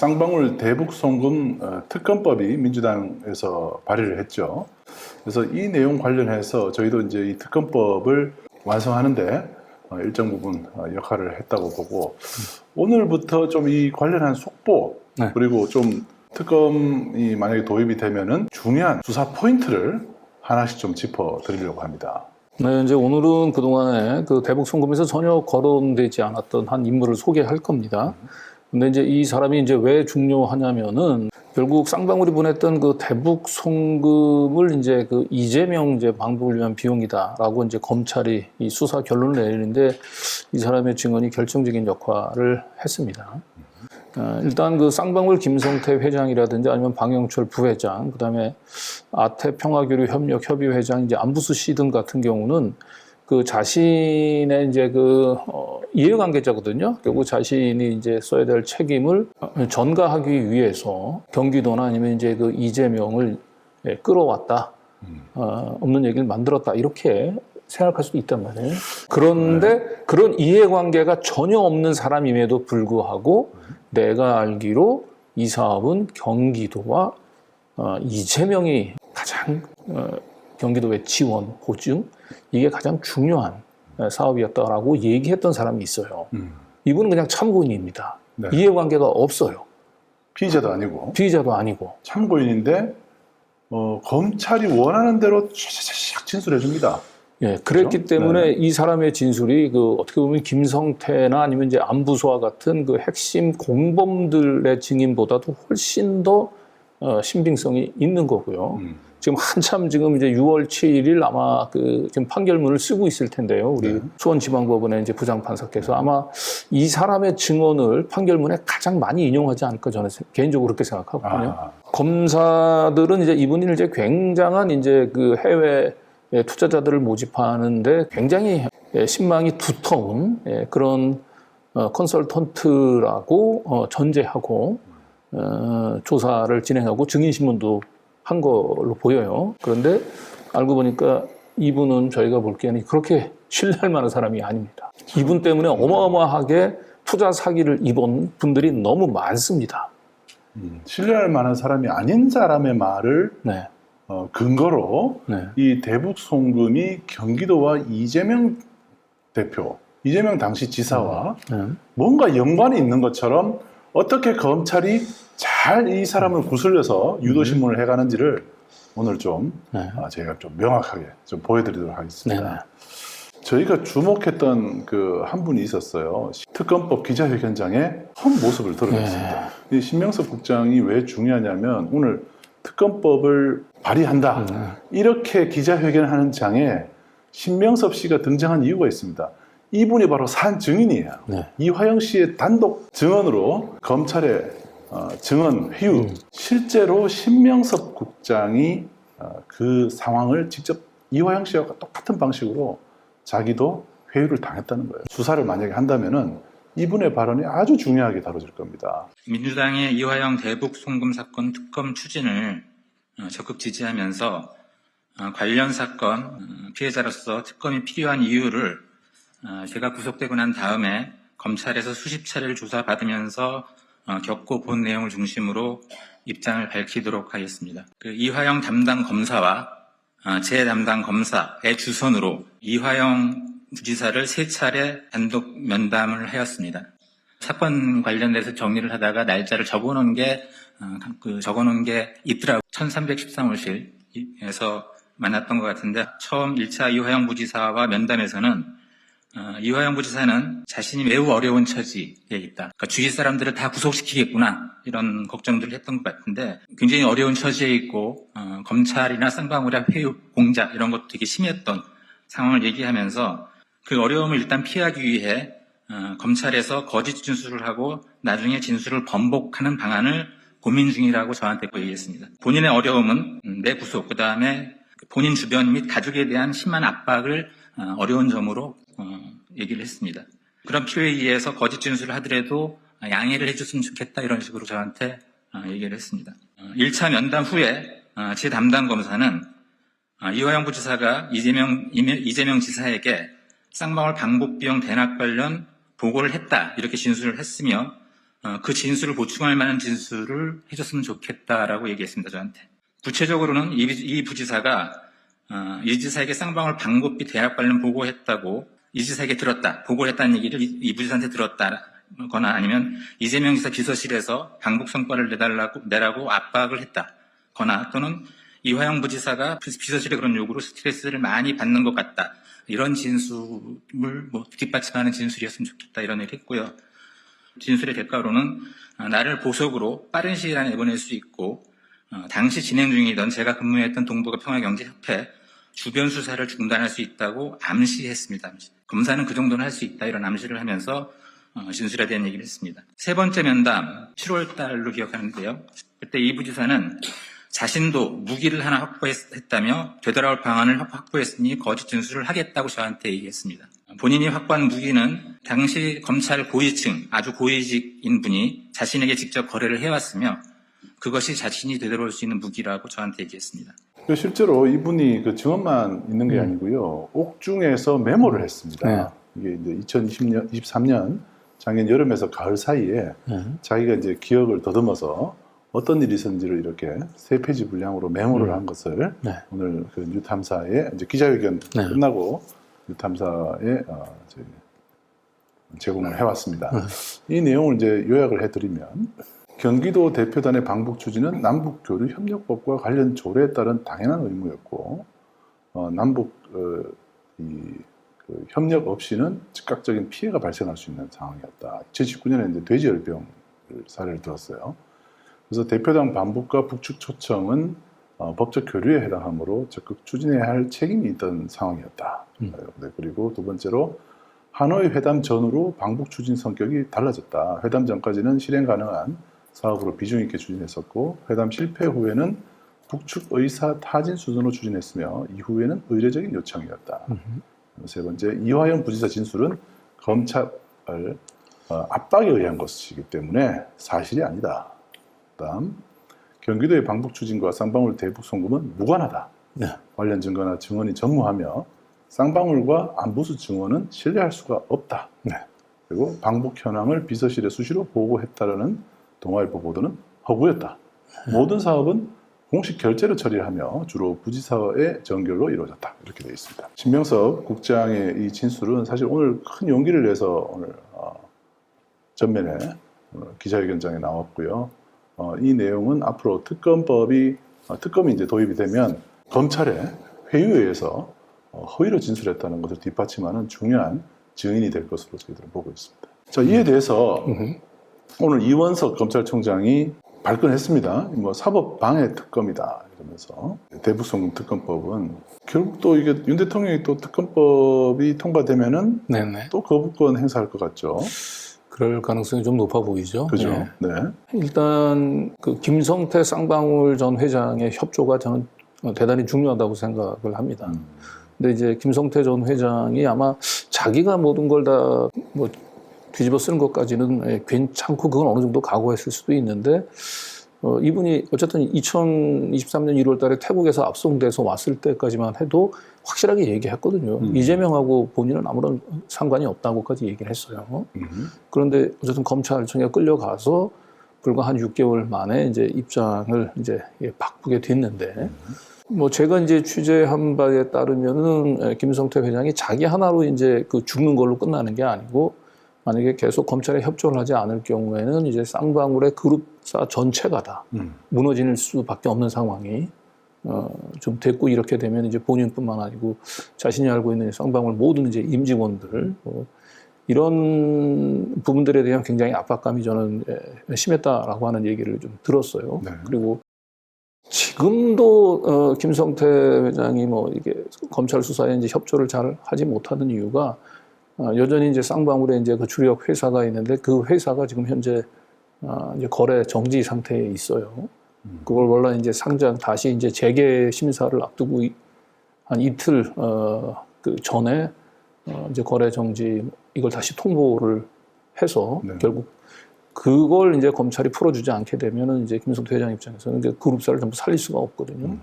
쌍방울 대북 송금 특검법이 민주당에서 발의를 했죠. 그래서 이 내용 관련해서 저희도 이제 이 특검법을 완성하는데 일정 부분 역할을 했다고 보고, 오늘부터 좀 이 관련한 속보, 네. 그리고 좀 특검이 만약에 도입이 되면은 중요한 수사 포인트를 하나씩 좀 짚어 드리려고 합니다. 네, 이제 오늘은 그동안에 그 대북 송금에서 전혀 거론되지 않았던 한 인물을 소개할 겁니다. 근데 이제 이 사람이 이제 왜 중요하냐면은 결국 쌍방울이 보냈던 그 대북 송금을 이제 그 이재명 이제 방북을 위한 비용이다라고 이제 검찰이 이 수사 결론을 내리는데 이 사람의 증언이 결정적인 역할을 했습니다. 일단 그 쌍방울 김성태 회장이라든지 아니면 방영철 부회장, 그다음에 아태 평화교류 협력 협의회장 이제 안부수 씨 등 같은 경우는 그 자신의 이제 그 이해관계자거든요. 결국 자신이 이제 써야 될 책임을 전가하기 위해서 경기도나 아니면 이제 그 이재명을 끌어왔다, 없는 얘기를 만들었다, 이렇게 생각할 수도 있단 말이에요. 그런데 그런 이해관계가 전혀 없는 사람임에도 불구하고 내가 알기로 이 사업은 경기도와 이재명이 가장 경기도의 지원, 보증, 이게 가장 중요한 사업이었다라고 얘기했던 사람이 있어요. 이분은 그냥 참고인입니다. 네. 이해관계가 없어요. 피의자도 아니고 피의자도 아니고. 참고인인데 검찰이 원하는 대로 쫙 진술해 줍니다. 예, 그랬기 그렇죠? 때문에 네. 이 사람의 진술이 그 어떻게 보면 김성태나 아니면 이제 안부수와 같은 그 핵심 공범들의 증인보다도 훨씬 더 신빙성이 있는 거고요. 지금 한참 지금 이제 6월 7일 아마 그 지금 판결문을 쓰고 있을 텐데요. 우리 수원지방법원의 이제 부장판사께서 아마 이 사람의 증언을 판결문에 가장 많이 인용하지 않을까 저는 개인적으로 그렇게 생각하거든요. 검사들은 이제 이분이 이제 굉장한 이제 그 해외 투자자들을 모집하는데 굉장히 신망이 두터운 그런 컨설턴트라고 전제하고 조사를 진행하고 증인신문도 한 걸로 보여요. 그런데 알고 보니까 이분은 저희가 볼기에는 그렇게 신뢰할 만한 사람이 아닙니다. 이분 때문에 어마어마하게 투자 사기를 입은 분들이 너무 많습니다. 신뢰할 만한 사람이 아닌 사람의 말을 네. 근거로 네. 이 대북 송금이 경기도와 이재명 대표, 이재명 당시 지사와 뭔가 연관이 있는 것처럼 어떻게 검찰이 잘 이 사람을 구슬려서 유도신문을 해가는지를 오늘 좀 저희가 좀 명확하게 좀 보여드리도록 하겠습니다. 저희가 주목했던 그 한 분이 있었어요. 특검법 기자회견장의 한 모습을 드러냈습니다. 이 신명섭 국장이 왜 중요하냐면 오늘 특검법을 발의한다, 이렇게 기자회견하는 장에 신명섭 씨가 등장한 이유가 있습니다. 이분이 바로 산 증인이에요. 이화영 씨의 단독 증언으로 검찰의 증언 회유, 실제로 신명섭 국장이 그 상황을 직접 이화영 씨와 똑같은 방식으로 자기도 회유를 당했다는 거예요. 수사를 만약에 한다면은 이분의 발언이 아주 중요하게 다뤄질 겁니다. 민주당의 이화영 대북 송금 사건 특검 추진을 적극 지지하면서 관련 사건 피해자로서 특검이 필요한 이유를 제가 구속되고 난 다음에 검찰에서 수십 차례를 조사받으면서 겪고 본 내용을 중심으로 입장을 밝히도록 하겠습니다. 그 이화영 담당 검사와 제 담당 검사의 주선으로 이화영 부지사를 3차례 단독 면담을 하였습니다. 사건 관련돼서 정리를 하다가 날짜를 적어놓은 게 있더라고요. 1313호실에서 만났던 것 같은데, 처음 1차 이화영 부지사와 면담에서는 이화영 부지사는 자신이 매우 어려운 처지에 있다. 그러니까 주위 사람들을 다 구속시키겠구나, 이런 걱정들을 했던 것 같은데, 굉장히 어려운 처지에 있고 검찰이나 쌍방울의 회유 공작 이런 것도 되게 심했던 상황을 얘기하면서 그 어려움을 일단 피하기 위해 검찰에서 거짓 진술을 하고 나중에 진술을 번복하는 방안을 고민 중이라고 저한테 얘기했습니다. 본인의 어려움은 내 구속, 그 다음에 본인 주변 및 가족에 대한 심한 압박을 어려운 점으로 얘기를 했습니다. 그런 필요에 의해서 거짓 진술을 하더라도 양해를 해줬으면 좋겠다, 이런 식으로 저한테 얘기를 했습니다. 1차 면담 후에 제 담당 검사는 이화영 부지사가 이재명 지사에게 쌍방울 방북 비용 대납 관련 보고를 했다, 이렇게 진술을 했으며 그 진술을 보충할 만한 진술을 해줬으면 좋겠다라고 얘기했습니다, 저한테. 구체적으로는 이 부지사가 이 지사에게 쌍방울 방법비 대학 관련 보고했다고 이 지사에게 들었다, 보고를 했다는 얘기를 이 부지사한테 들었다거나 아니면 이재명 지사 비서실에서 방북 성과를 내라고 압박을 했다거나 또는 이화영 부지사가 비서실에 그런 요구로 스트레스를 많이 받는 것 같다. 이런 진술을 뒷받침하는 진술이었으면 좋겠다 이런 얘기를 했고요. 진술의 대가로는 나를 보석으로 빠른 시일 안에 내보낼 수 있고 당시 진행 중이던 제가 근무했던 동북아 평화경제협회 주변 수사를 중단할 수 있다고 암시했습니다. 검사는 그 정도는 할 수 있다 이런 암시를 하면서 진술에 대한 얘기를 했습니다. 세 번째 면담 7월 달로 기억하는데요. 그때 이 부지사는 자신도 무기를 하나 확보했다며 되돌아올 방안을 확보했으니 거짓 진술을 하겠다고 저한테 얘기했습니다. 본인이 확보한 무기는 당시 검찰 고위층, 아주 고위직인 분이 자신에게 직접 거래를 해왔으며 그것이 자신이 되돌아올 수 있는 무기라고 저한테 얘기했습니다. 실제로 이분이 그 증언만 있는 게 아니고요. 옥중에서 메모를 했습니다. 이게 이제 2023년 작년 여름에서 가을 사이에 자기가 이제 기억을 더듬어서 어떤 일이 있었는지를 이렇게 3페이지 분량으로 메모를 한 것을 오늘 그 뉴탐사에 이제 기자회견 끝나고 뉴탐사에 제공을 해왔습니다. 이 내용을 이제 요약을 해드리면 경기도 대표단의 방북 추진은 남북교류협력법과 관련 조례에 따른 당연한 의무였고 남북 협력 없이는 즉각적인 피해가 발생할 수 있는 상황이었다. 2019년에 이제 돼지열병 사례를 들었어요. 그래서 대표단 반북과 북측 초청은 법적 교류에 해당하므로 적극 추진해야 할 책임이 있던 상황이었다. 그리고 두 번째로 하노이 회담 전후로 방북 추진 성격이 달라졌다. 회담 전까지는 실행 가능한 사업으로 비중 있게 추진했었고 회담 실패 후에는 북측 의사 타진 수준으로 추진했으며 이후에는 의례적인 요청이었다. 세 번째, 이화영 부지사 진술은 검찰 압박에 의한 것이기 때문에 사실이 아니다. 다음, 경기도의 방북 추진과 쌍방울 대북 송금은 무관하다. 관련 증거나 증언이 전무하며 쌍방울과 안부수 증언은 신뢰할 수가 없다. 그리고 방북 현황을 비서실에 수시로 보고했다라는 동아일보 보도는 허구였다. 모든 사업은 공식 결제로 처리하며 주로 부지사의 전결로 이루어졌다. 이렇게 되어 있습니다. 신명섭 국장의 이 진술은 사실 오늘 큰 용기를 내서 오늘 전면에 기자회견장에 나왔고요. 이 내용은 앞으로 특검이 이제 도입이 되면 검찰의 회유에서 허위로 진술했다는 것을 뒷받침하는 중요한 증인이 될 것으로 저희들은 보고 있습니다. 자, 이에 대해서 오늘 이원석 검찰총장이 발끈했습니다. 사법방해 특검이다 이러면서 대북송금 특검법은 결국 또 이게 윤 대통령이 또 특검법이 통과되면은 또 거부권 행사할 것 같죠. 그럴 가능성이 좀 높아 보이죠. 그죠. 네. 일단 그 김성태 쌍방울 전 회장의 협조가 저는 대단히 중요하다고 생각을 합니다. 근데 이제 김성태 전 회장이 아마 자기가 모든 걸 다 뒤집어 쓰는 것까지는 괜찮고 그건 어느 정도 각오했을 수도 있는데 이분이 어쨌든 2023년 1월 달에 태국에서 압송돼서 왔을 때까지만 해도 확실하게 얘기했거든요. 이재명하고 본인은 아무런 상관이 없다고까지 얘기를 했어요. 그런데 어쨌든 검찰청에 끌려가서 불과 한 6개월 만에 이제 입장을 이제 바꾸게 됐는데 제가 이제 취재한 바에 따르면은 김성태 회장이 자기 하나로 이제 그 죽는 걸로 끝나는 게 아니고 만약에 계속 검찰에 협조를 하지 않을 경우에는 이제 쌍방울의 그룹사 전체가 다 무너질 수밖에 없는 상황이 좀 됐고 이렇게 되면 이제 본인뿐만 아니고 자신이 알고 있는 쌍방울 모든 이제 임직원들 이런 부분들에 대한 굉장히 압박감이 저는 심했다라고 하는 얘기를 좀 들었어요. 그리고 지금도 김성태 회장이 이게 검찰 수사에 이제 협조를 잘 하지 못하는 이유가 여전히 이제 쌍방울에 이제 그 주력 회사가 있는데 그 회사가 지금 현재 이제 거래 정지 상태에 있어요. 그걸 원래 이제 상장 다시 이제 재개 심사를 앞두고 한 이틀 그 전에 이제 거래 정지 이걸 다시 통보를 해서 결국 그걸 이제 검찰이 풀어주지 않게 되면은 이제 김성태 회장 입장에서는 이제 그룹사를 전부 살릴 수가 없거든요.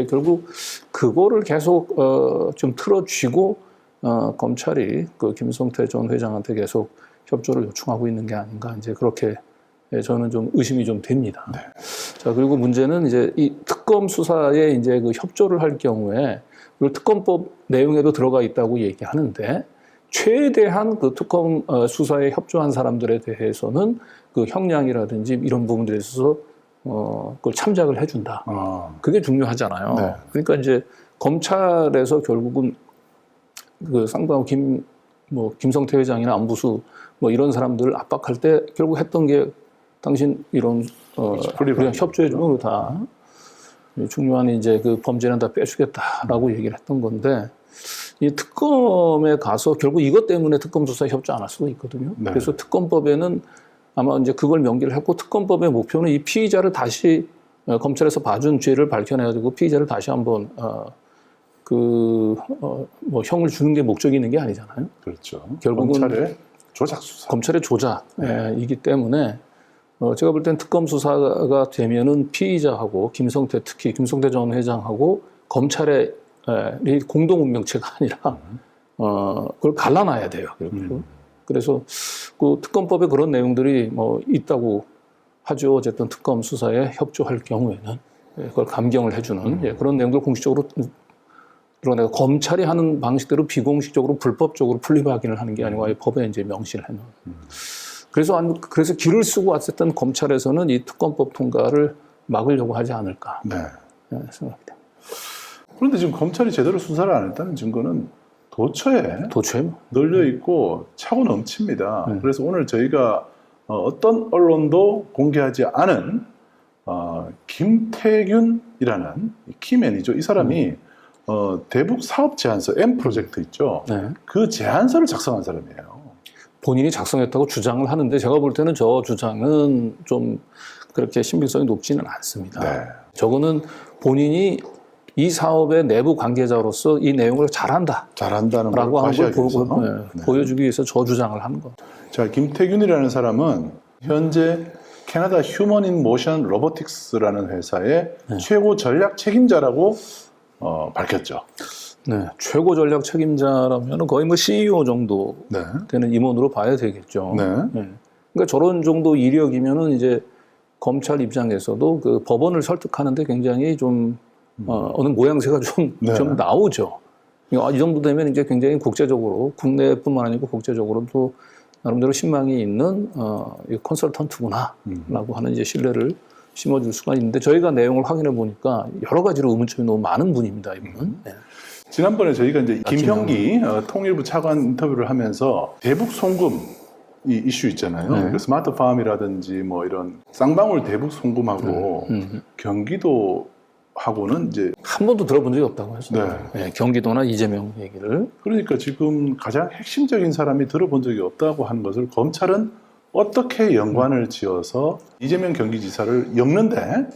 결국 그거를 계속 좀 틀어쥐고 검찰이 그 김성태 전 회장한테 계속 협조를 요청하고 있는 게 아닌가 이제 그렇게 저는 좀 의심이 좀 됩니다. 네. 자, 그리고 문제는 이제 이 특검 수사에 이제 그 협조를 할 경우에 그 특검법 내용에도 들어가 있다고 얘기하는데 최대한 그 특검 수사에 협조한 사람들에 대해서는 그 형량이라든지 이런 부분들에 있어서 그걸 참작을 해준다. 그게 중요하잖아요. 네. 그러니까 이제 검찰에서 결국은 그 쌍방울 김성태 회장이나 안부수 뭐 이런 사람들을 압박할 때 결국 했던 게 당신 이런 우리가 협조해주면 다 중요한 이제 그 범죄는 다 빼주겠다라고 얘기를 했던 건데 이 특검에 가서 결국 이것 때문에 특검 수사에 협조 안 할 수도 있거든요. 네. 그래서 특검법에는 아마 이제 그걸 명기를 했고 특검법의 목표는 이 피의자를 다시 검찰에서 봐준 죄를 밝혀내가지고 피의자를 다시 한번 뭐 형을 주는 게 목적이 있는 게 아니잖아요. 그렇죠. 결국은 검찰의 조작 수사. 검찰의 조작이기 때문에 제가 볼 땐 특검 수사가 되면은 피의자하고 김성태 특히 김성태 전 회장하고 검찰의 공동 운명체가 아니라 그걸 갈라놔야 돼요. 그래서 그 특검법에 그런 내용들이 뭐 있다고 하죠. 어쨌든 특검 수사에 협조할 경우에는 그걸 감경을 해주는 그런 내용들 공식적으로 드러내고 검찰이 하는 방식대로 비공식적으로 불법적으로 분리 확인을 하는 게 아니고 아예 법에 이제 명시를 해놓은. 그래서 길을 쓰고 왔었던 검찰에서는 이 특검법 통과를 막으려고 하지 않을까 생각이 됩니다. 그런데 지금 검찰이 제대로 수사를 안 했다는 증거는 도처에 널려 있고 차고 넘칩니다. 그래서 오늘 저희가 어떤 언론도 공개하지 않은 김태균이라는 키맨이죠. 이 사람이 대북 사업 제안서 M 프로젝트 있죠. 그 제안서를 작성한 사람이에요. 본인이 작성했다고 주장을 하는데 제가 볼 때는 저 주장은 좀 그렇게 신빙성이 높지는 않습니다. 저거는 본인이 이 사업의 내부 관계자로서 이 내용을 잘한다는 라고 하는 걸 보여주기 위해서 저 주장을 하는 겁니다. 자, 김태균이라는 사람은 현재 캐나다 휴먼 인 모션 로보틱스라는 회사의 최고 전략 책임자라고 밝혔죠. 네, 최고 전략 책임자라면 거의 뭐 CEO 정도 되는 임원으로 봐야 되겠죠. 그러니까 저런 정도 이력이면은 이제 검찰 입장에서도 그 법원을 설득하는데 굉장히 좀 어느 모양새가 좀 나오죠. 이 정도 되면 이제 굉장히 국제적으로 국내뿐만 아니고 국제적으로도 나름대로 신망이 있는 컨설턴트구나라고 하는 이제 신뢰를 심어줄 수가 있는데 저희가 내용을 확인해 보니까 여러 가지로 의문점이 너무 많은 분입니다. 이분은. 지난번에 저희가 이제 김형기 통일부 차관 인터뷰를 하면서 대북 송금 이 이슈 있잖아요. 그 스마트팜이라든지 뭐 이런 쌍방울 대북 송금하고 경기도하고는 이제 한 번도 들어본 적이 없다고 했어요. 경기도나 이재명 얘기를. 그러니까 지금 가장 핵심적인 사람이 들어본 적이 없다고 하는 것을 검찰은 어떻게 연관을 지어서 이재명 경기지사를 엮는데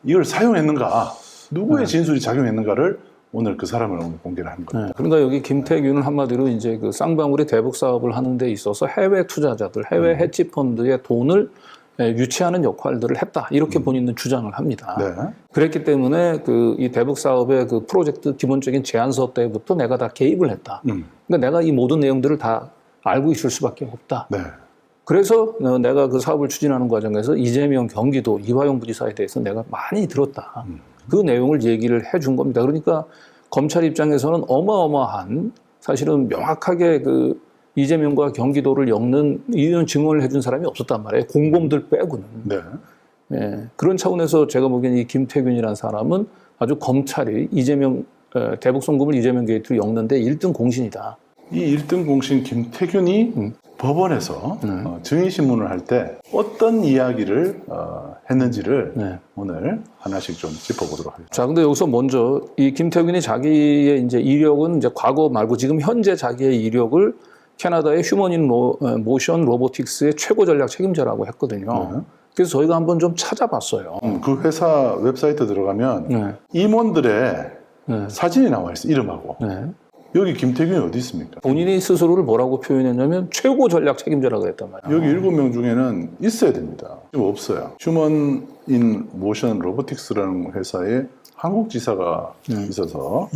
이걸 사용했는가, 누구의 진술이 작용했는가를 오늘 그 사람을 오늘 공개를 한 겁니다. 그러니까 여기 김태균은 한마디로 이제 그 쌍방울이 대북 사업을 하는 데 있어서 해외 투자자들, 해외 헤지 펀드의 돈을 유치하는 역할들을 했다. 이렇게 본인은 주장을 합니다. 그랬기 때문에 이 대북 사업의 그 프로젝트 기본적인 제안서 때부터 내가 다 개입을 했다. 그러니까 내가 이 모든 내용들을 다 알고 있을 수밖에 없다. 그래서 내가 그 사업을 추진하는 과정에서 이재명 경기도 이화영 부지사에 대해서 내가 많이 들었다. 그 내용을 얘기를 해준 겁니다. 그러니까 검찰 입장에서는 어마어마한 사실은 명확하게 그 이재명과 경기도를 엮는 이런 증언을 해준 사람이 없었단 말이에요. 공범들 빼고는. 그런 차원에서 제가 보기엔 이 김태균이라는 사람은 아주 검찰이 대북 송금을 이재명 게이트로 엮는데 1등 공신이다. 이 1등 공신 김태균이 법원에서 증인신문을 할 때 어떤 이야기를 했는지를 오늘 하나씩 좀 짚어보도록 하겠습니다. 자, 근데 여기서 먼저 이 김태균이 자기의 이제 이력은 이제 과거 말고 지금 현재 자기의 이력을 캐나다의 휴먼 인 모션 로보틱스의 최고 전략 책임자라고 했거든요. 그래서 저희가 한번 좀 찾아봤어요. 그 회사 웹사이트 들어가면 임원들의 사진이 나와 있어요. 이름하고. 여기 김태균이 어디 있습니까? 본인이 스스로를 뭐라고 표현했냐면 최고 전략 책임자라고 했단 말이에요. 여기 7명 중에는 있어야 됩니다. 지금 없어요. 휴먼 인 모션 로보틱스라는 회사에 한국 지사가 있어서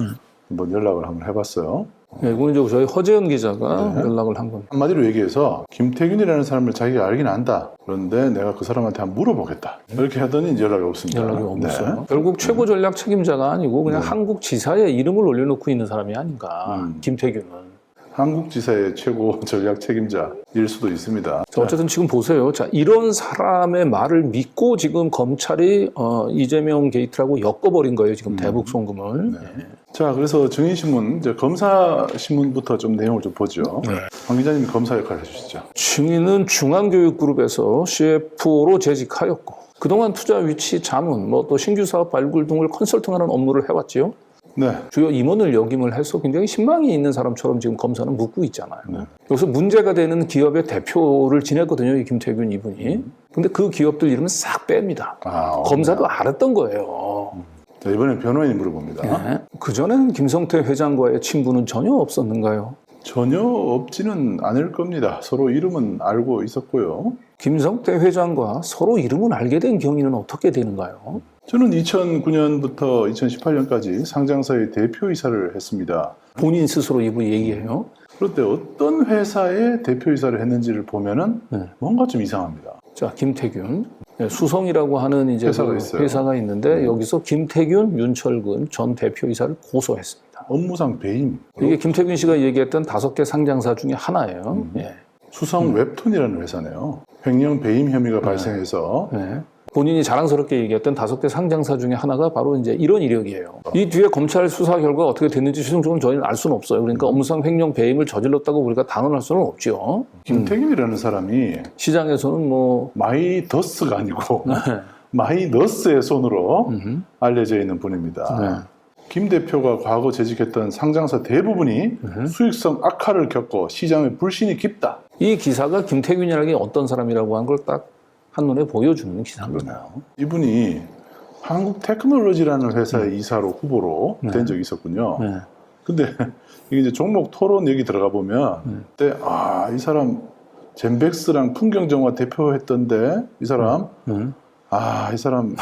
한번 연락을 한번 해봤어요. 네, 이거는 이제 저희 허재현 기자가 연락을 한 겁니다. 한마디로 얘기해서 김태균이라는 사람을 자기가 알긴 안다. 그런데 내가 그 사람한테 한번 물어보겠다. 이렇게 하더니 이제 연락이 없습니다. 연락이 없어요. 네. 결국 최고 전략 책임자가 아니고 그냥 한국 지사의 이름을 올려놓고 있는 사람이 아닌가. 김태균은. 한국 지사의 최고 전략 책임자일 수도 있습니다. 자, 어쨌든 지금 보세요. 자, 이런 사람의 말을 믿고 지금 검찰이 이재명 게이트라고 엮어버린 거예요. 지금 대북 송금을. 네. 자, 그래서 증인신문, 이제 검사 신문부터 좀 내용을 좀 보죠. 황 기자님이 검사 역할을 해주시죠. 증인은 중앙교육그룹에서 CFO로 재직하였고 그동안 투자 위치 자문, 뭐 또 신규 사업 발굴 등을 컨설팅하는 업무를 해왔지요. 네. 주요 임원을 역임을 해서 굉장히 신망이 있는 사람처럼 지금 검사는 묻고 있잖아요. 네. 여기서 문제가 되는 기업의 대표를 지냈거든요, 이 김태균 이분이. 근데 그 기업들 이름은 싹 뺍니다. 검사도 알았던 거예요. 자, 이번엔 변호인이 물어봅니다. 네. 그전에는 김성태 회장과의 친분은 전혀 없었는가요? 전혀 없지는 않을 겁니다. 서로 이름은 알고 있었고요. 김성태 회장과 서로 이름을 알게 된 경위는 어떻게 되는가요? 저는 2009년부터 2018년까지 상장사의 대표이사를 했습니다. 본인 스스로 이분이 얘기해요. 그런데 어떤 회사의 대표이사를 했는지를 보면은 뭔가 좀 이상합니다. 자, 김태균. 수성이라고 하는 이제 회사가 그 있어요. 회사가 있는데 여기서 김태균, 윤철근 전 대표이사를 고소했습니다. 업무상 배임. 이게 김태균 씨가 얘기했던 5개 상장사 중에 하나예요. 예. 수성 웹툰이라는 회사네요. 횡령 배임 혐의가 발생해서 네. 본인이 자랑스럽게 얘기했던 5개 상장사 중에 하나가 바로 이제 이런 이력이에요. 이 뒤에 검찰 수사 결과가 어떻게 됐는지 최종적으로 저희는 알 수는 없어요. 그러니까 업무상 횡령 배임을 저질렀다고 우리가 단언할 수는 없죠. 김태균이라는 사람이 시장에서는 뭐 마이더스가 아니고 마이너스의 손으로 알려져 있는 분입니다. 김 대표가 과거 재직했던 상장사 대부분이 수익성 악화를 겪고 시장의 불신이 깊다. 이 기사가 김태균이라는 게 어떤 사람이라고 한 걸 딱 한눈에 보여주는 기사입니다. 이분이 한국 테크놀로지라는 회사의 이사로 후보로 된 적이 있었군요. 근데 이게 이제 종목 토론 얘기 들어가 보면 그때 이 사람 젠백스랑 풍경정화 대표했던데 이 사람 이 사람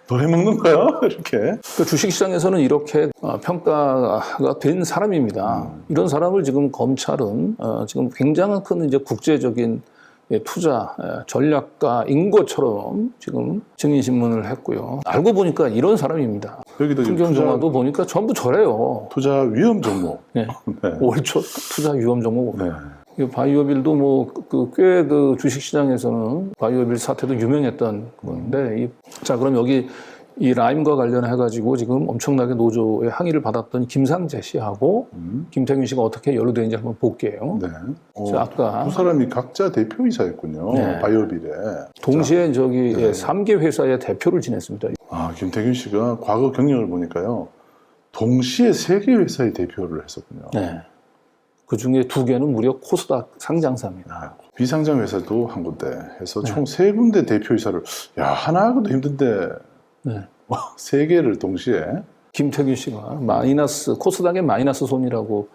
더 해먹는 거야? 이렇게. 그러니까 주식시장에서는 이렇게 평가가 된 사람입니다. 이런 사람을 지금 검찰은 지금 굉장한 큰 이제 국제적인 투자 전략가인 것처럼 지금 증인신문을 했고요. 알고 보니까 이런 사람입니다. 여기도 풍경정화도 보니까 전부 저래요. 투자 위험 종목. 네. 월초 투자 위험 종목. 네. 바이오빌도 뭐 꽤 그 주식시장에서는 바이오빌 사태도 유명했던 건데 자 그럼 여기 이 라임과 관련해 가지고 지금 엄청나게 노조의 항의를 받았던 김상재 씨하고 김태균 씨가 어떻게 연루되는지 한번 볼게요. 네. 자, 아까 두 사람이 각자 대표이사였군요. 네. 바이오빌에. 동시에 저기 3개 회사의 대표를 지냈습니다. 김태균 씨가 과거 경력을 보니까요. 동시에 3개 회사의 대표를 했었군요. 네. 그 중에 2개는 무려 코스닥 상장사입니다. 비상장 회사도 한 군데 해서 총 3군데 대표이사를 하나 하기도 힘든데 3개를 동시에 김태균 씨가 코스닥의 마이너스 손이라고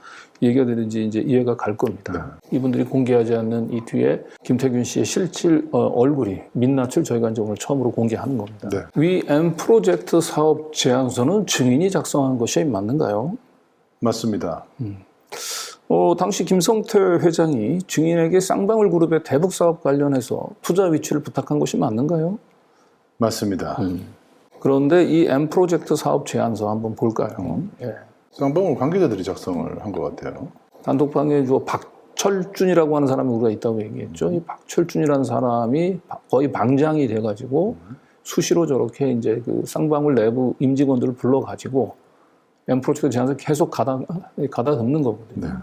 얘기가 되는지 이제 이해가 갈 겁니다. 이분들이 공개하지 않는 이 뒤에 김태균 씨의 실질 얼굴이 민낯을 저희가 이제 오늘 처음으로 공개하는 겁니다. 위 M 프로젝트 사업 제안서는 증인이 작성한 것이 맞는가요? 맞습니다. 당시 김성태 회장이 증인에게 쌍방울 그룹의 대북 사업 관련해서 투자 위치를 부탁한 것이 맞는가요? 맞습니다. 그런데 이 M 프로젝트 사업 제안서 한번 볼까요? 쌍방울 관계자들이 작성을 한 것 같아요. 단톡방에 박철준이라고 하는 사람이 우리가 있다고 얘기했죠. 이 박철준이라는 사람이 거의 방장이 돼가지고 수시로 저렇게 이제 그 쌍방울 내부 임직원들을 불러가지고 M 프로젝트 제안서 계속 가다 덮는 거거든요.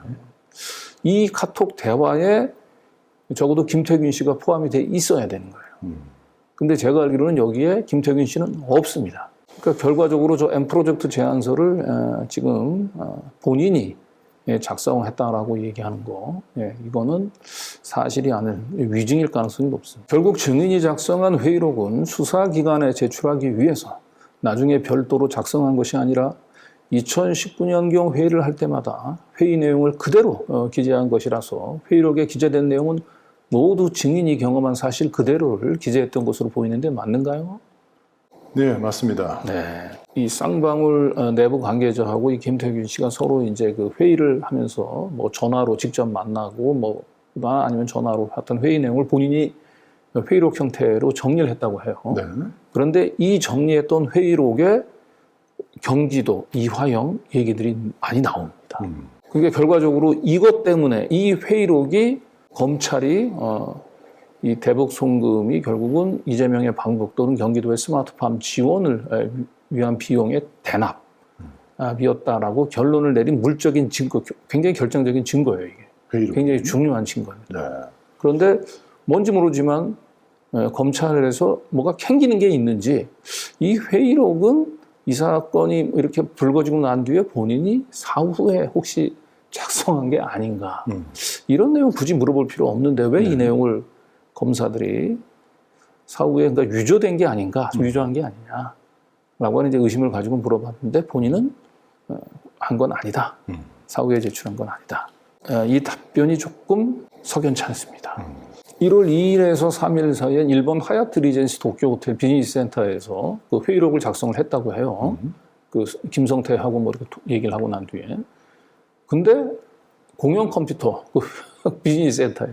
이 카톡 대화에 적어도 김태균 씨가 포함이 돼 있어야 되는 거예요. 근데 제가 알기로는 여기에 김태균 씨는 없습니다. 그러니까 결과적으로 저 M 프로젝트 제안서를 지금 본인이 작성했다라고 얘기하는 거, 이거는 사실이 아닌 위증일 가능성이 높습니다. 결국 증인이 작성한 회의록은 수사기관에 제출하기 위해서 나중에 별도로 작성한 것이 아니라 2019년경 회의를 할 때마다 회의 내용을 그대로 기재한 것이라서 회의록에 기재된 내용은 모두 증인이 경험한 사실 그대로를 기재했던 것으로 보이는데 맞는가요? 네, 맞습니다. 네. 이 쌍방울 내부 관계자하고 이 김태균 씨가 서로 이제 그 회의를 하면서 뭐 전화로 직접 만나고 뭐 아니면 전화로 했던 회의 내용을 본인이 회의록 형태로 정리를 했다고 해요. 네. 그런데 이 정리했던 회의록에 경기도 이화영 얘기들이 많이 나옵니다. 그러니까 결과적으로 이것 때문에 이 회의록이 검찰이 이 대북 송금이 결국은 이재명의 방북 또는 경기도의 스마트팜 지원을 위한 비용의 대납이었다라고 결론을 내린 물적인 증거, 굉장히 결정적인 증거예요, 이게. 회의록. 굉장히 중요한 증거입니다. 네. 그런데 뭔지 모르지만 검찰에서 뭐가 캥기는 게 있는지 이 회의록은 이 사건이 이렇게 불거지고 난 뒤에 본인이 사후에 혹시 작성한 게 아닌가. 이런 내용 굳이 물어볼 필요 없는데 왜 이 내용을 검사들이 사후에 그러니까 유조된 게 아닌가, 유조한 게 아니냐라고 하는 이제 의심을 가지고 물어봤는데 본인은 한 건 아니다. 사후에 제출한 건 아니다. 이 답변이 조금 석연치 않습니다. 1월 2일에서 3일 사이에 일본 하얏트 리젠시 도쿄 호텔 비즈니스 센터에서 그 회의록을 작성을 했다고 해요. 그 김성태하고 뭐 이렇게 얘기를 하고 난 뒤에. 근데 공용 컴퓨터 그 비즈니스 센터에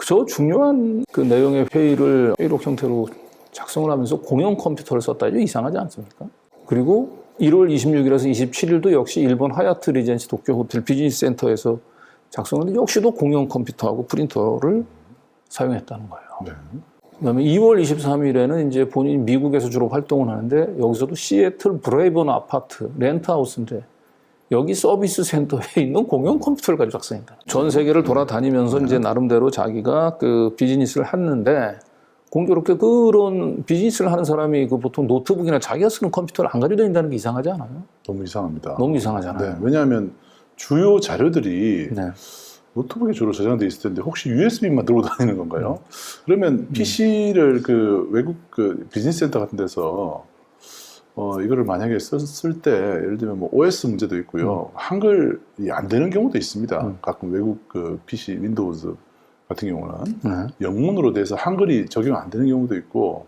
저 중요한 그 내용의 회의록 형태로 작성을 하면서 공용 컴퓨터를 썼다. 이상하지 않습니까? 그리고 1월 26일에서 27일도 역시 일본 하얏트 리젠시 도쿄 호텔 비즈니스 센터에서 작성했는데 역시도 공용 컴퓨터하고 프린터를 사용했다는 거예요. 네. 그다음에 2월 23일에는 이제 본인이 미국에서 주로 활동을 하는데 여기서도 시애틀 브레이번 아파트 렌트하우스인데 여기 서비스 센터에 있는 공용 컴퓨터를 가지고 작성했다. 전 세계를 돌아다니면서 이제 나름대로 자기가 그 비즈니스를 했는데 공교롭게 그런 비즈니스를 하는 사람이 그 보통 노트북이나 자기가 쓰는 컴퓨터를 안 가지고 다닌다는 게 이상하지 않아요? 너무 이상합니다. 너무 이상하잖아요. 네, 왜냐하면 주요 자료들이 네. 노트북에 주로 저장돼 있을 텐데 혹시 USB만 들고 다니는 건가요? 그러면 PC를 그 외국 그 비즈니스 센터 같은 데서 이거를 만약에 썼을 때 예를 들면 뭐 OS 문제도 있고요. 한글이 안 되는 경우도 있습니다. 가끔 외국 그 PC 윈도우즈 같은 경우는 영문으로 돼서 한글이 적용 안 되는 경우도 있고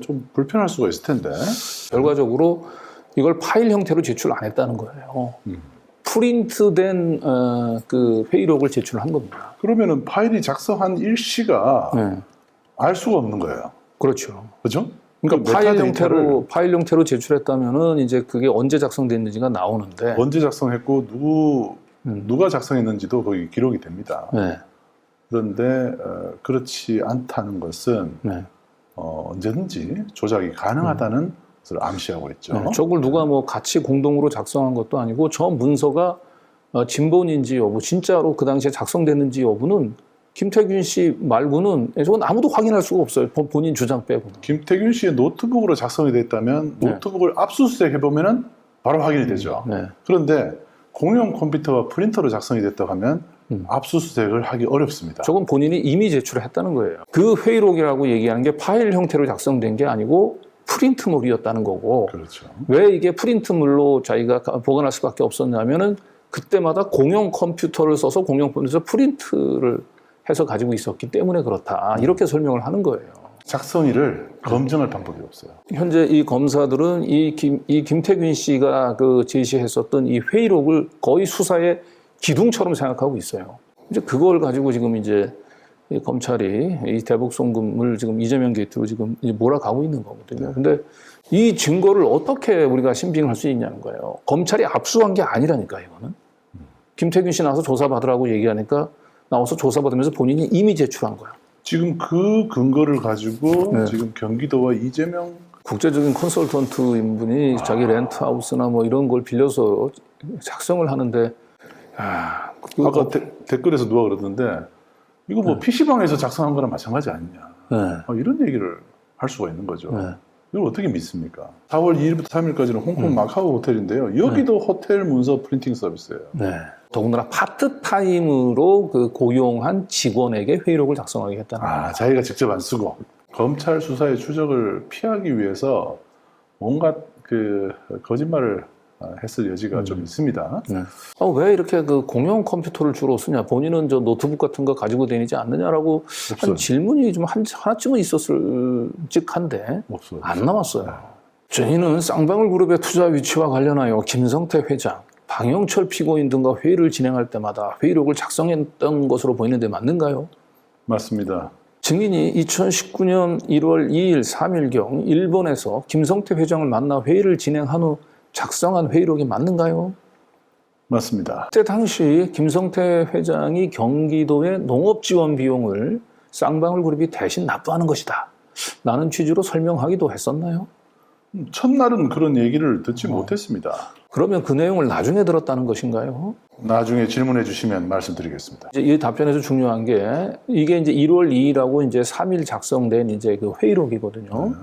좀 불편할 수가 있을 텐데 결과적으로 이걸 파일 형태로 제출 안 했다는 거예요. 프린트된 그 회의록을 제출한 겁니다. 그러면은 파일이 작성한 일시가 네. 알 수가 없는 거예요. 그렇죠. 그렇죠? 그러니까 파일 형태로 제출했다면은 이제 그게 언제 작성됐는지가 나오는데 언제 작성했고 누가 작성했는지도 거기 기록이 됩니다. 네. 그런데 그렇지 않다는 것은 네. 언제든지 조작이 가능하다는 것을 암시하고 있죠. 네. 저걸 누가 뭐 같이 공동으로 작성한 것도 아니고 저 문서가 진본인지 여부, 진짜로 그 당시에 작성됐는지 여부는 김태균 씨 말고는 저건 아무도 확인할 수가 없어요. 본인 주장 빼고는. 김태균 씨의 노트북으로 작성이 됐다면 네. 노트북을 압수수색 해보면은 바로 확인이 되죠. 네. 그런데 공용 컴퓨터와 프린터로 작성이 됐다고 하면 압수수색을 하기 어렵습니다. 저건 본인이 이미 제출을 했다는 거예요. 그 회의록이라고 얘기하는 게 파일 형태로 작성된 게 아니고 프린트물이었다는 거고. 그렇죠. 왜 이게 프린트물로 자기가 보관할 수밖에 없었냐면은 그때마다 공용 컴퓨터를 써서 공용 컴퓨터에서 프린트를 해서 가지고 있었기 때문에 그렇다. 이렇게 설명을 하는 거예요. 작성일을 검증할 방법이 없어요. 현재 이 검사들은 이 김태균 씨가 그 제시했었던 이 회의록을 거의 수사의 기둥처럼 생각하고 있어요. 이제 그걸 가지고 지금 이제 이 검찰이 이 대북 송금을 지금 이재명 게이트로 지금 몰아가고 있는 거거든요. 근데 이 증거를 어떻게 우리가 신빙할 수 있냐는 거예요. 검찰이 압수한 게 아니라니까, 이거는. 김태균 씨 나와서 조사받으라고 얘기하니까 나와서 조사받으면서 본인이 이미 제출한 거예요. 지금 그 근거를 가지고 네. 지금 경기도와 이재명 국제적인 컨설턴트인 분이 자기 렌트하우스나 뭐 이런 걸 빌려서 작성을 하는데, 아까 댓글에서 누가 그러던데 이거 뭐 PC방에서 작성한 거랑 마찬가지 아니냐. 네. 이런 얘기를 할 수가 있는 거죠. 네. 이걸 어떻게 믿습니까? 4월 2일부터 3일까지는 홍콩 마카오 호텔인데요. 여기도 호텔 문서 프린팅 서비스예요. 네. 더군다나 파트타임으로 그 고용한 직원에게 회의록을 작성하게 했다는 거예요. 자기가 직접 안 쓰고 검찰 수사의 추적을 피하기 위해서 뭔가 그 거짓말을 했을 여지가 좀 있습니다. 네. 왜 이렇게 그 공용 컴퓨터를 주로 쓰냐? 본인은 저 노트북 같은 거 가지고 다니지 않느냐라고 없어요. 한 질문이 좀 하나쯤은 있었을 직한데 없어요. 안 나왔어요. 저희는 쌍방울 그룹의 투자 위치와 관련하여 김성태 회장, 방영철 피고인 등과 회의를 진행할 때마다 회의록을 작성했던 것으로 보이는데 맞는가요? 맞습니다. 증인이 2019년 1월 2일 3일경 일본에서 김성태 회장을 만나 회의를 진행한 후 작성한 회의록이 맞는가요? 맞습니다. 그때 당시 김성태 회장이 경기도의 농업 지원 비용을 쌍방울 그룹이 대신 납부하는 것이다 라는 취지로 설명하기도 했었나요? 첫날은 그런 얘기를 듣지 못했습니다. 그러면 그 내용을 나중에 들었다는 것인가요? 나중에 질문해 주시면 말씀드리겠습니다. 이제 이 답변에서 중요한 게 이게 이제 1월 2일하고 이제 3일 작성된 이제 그 회의록이거든요.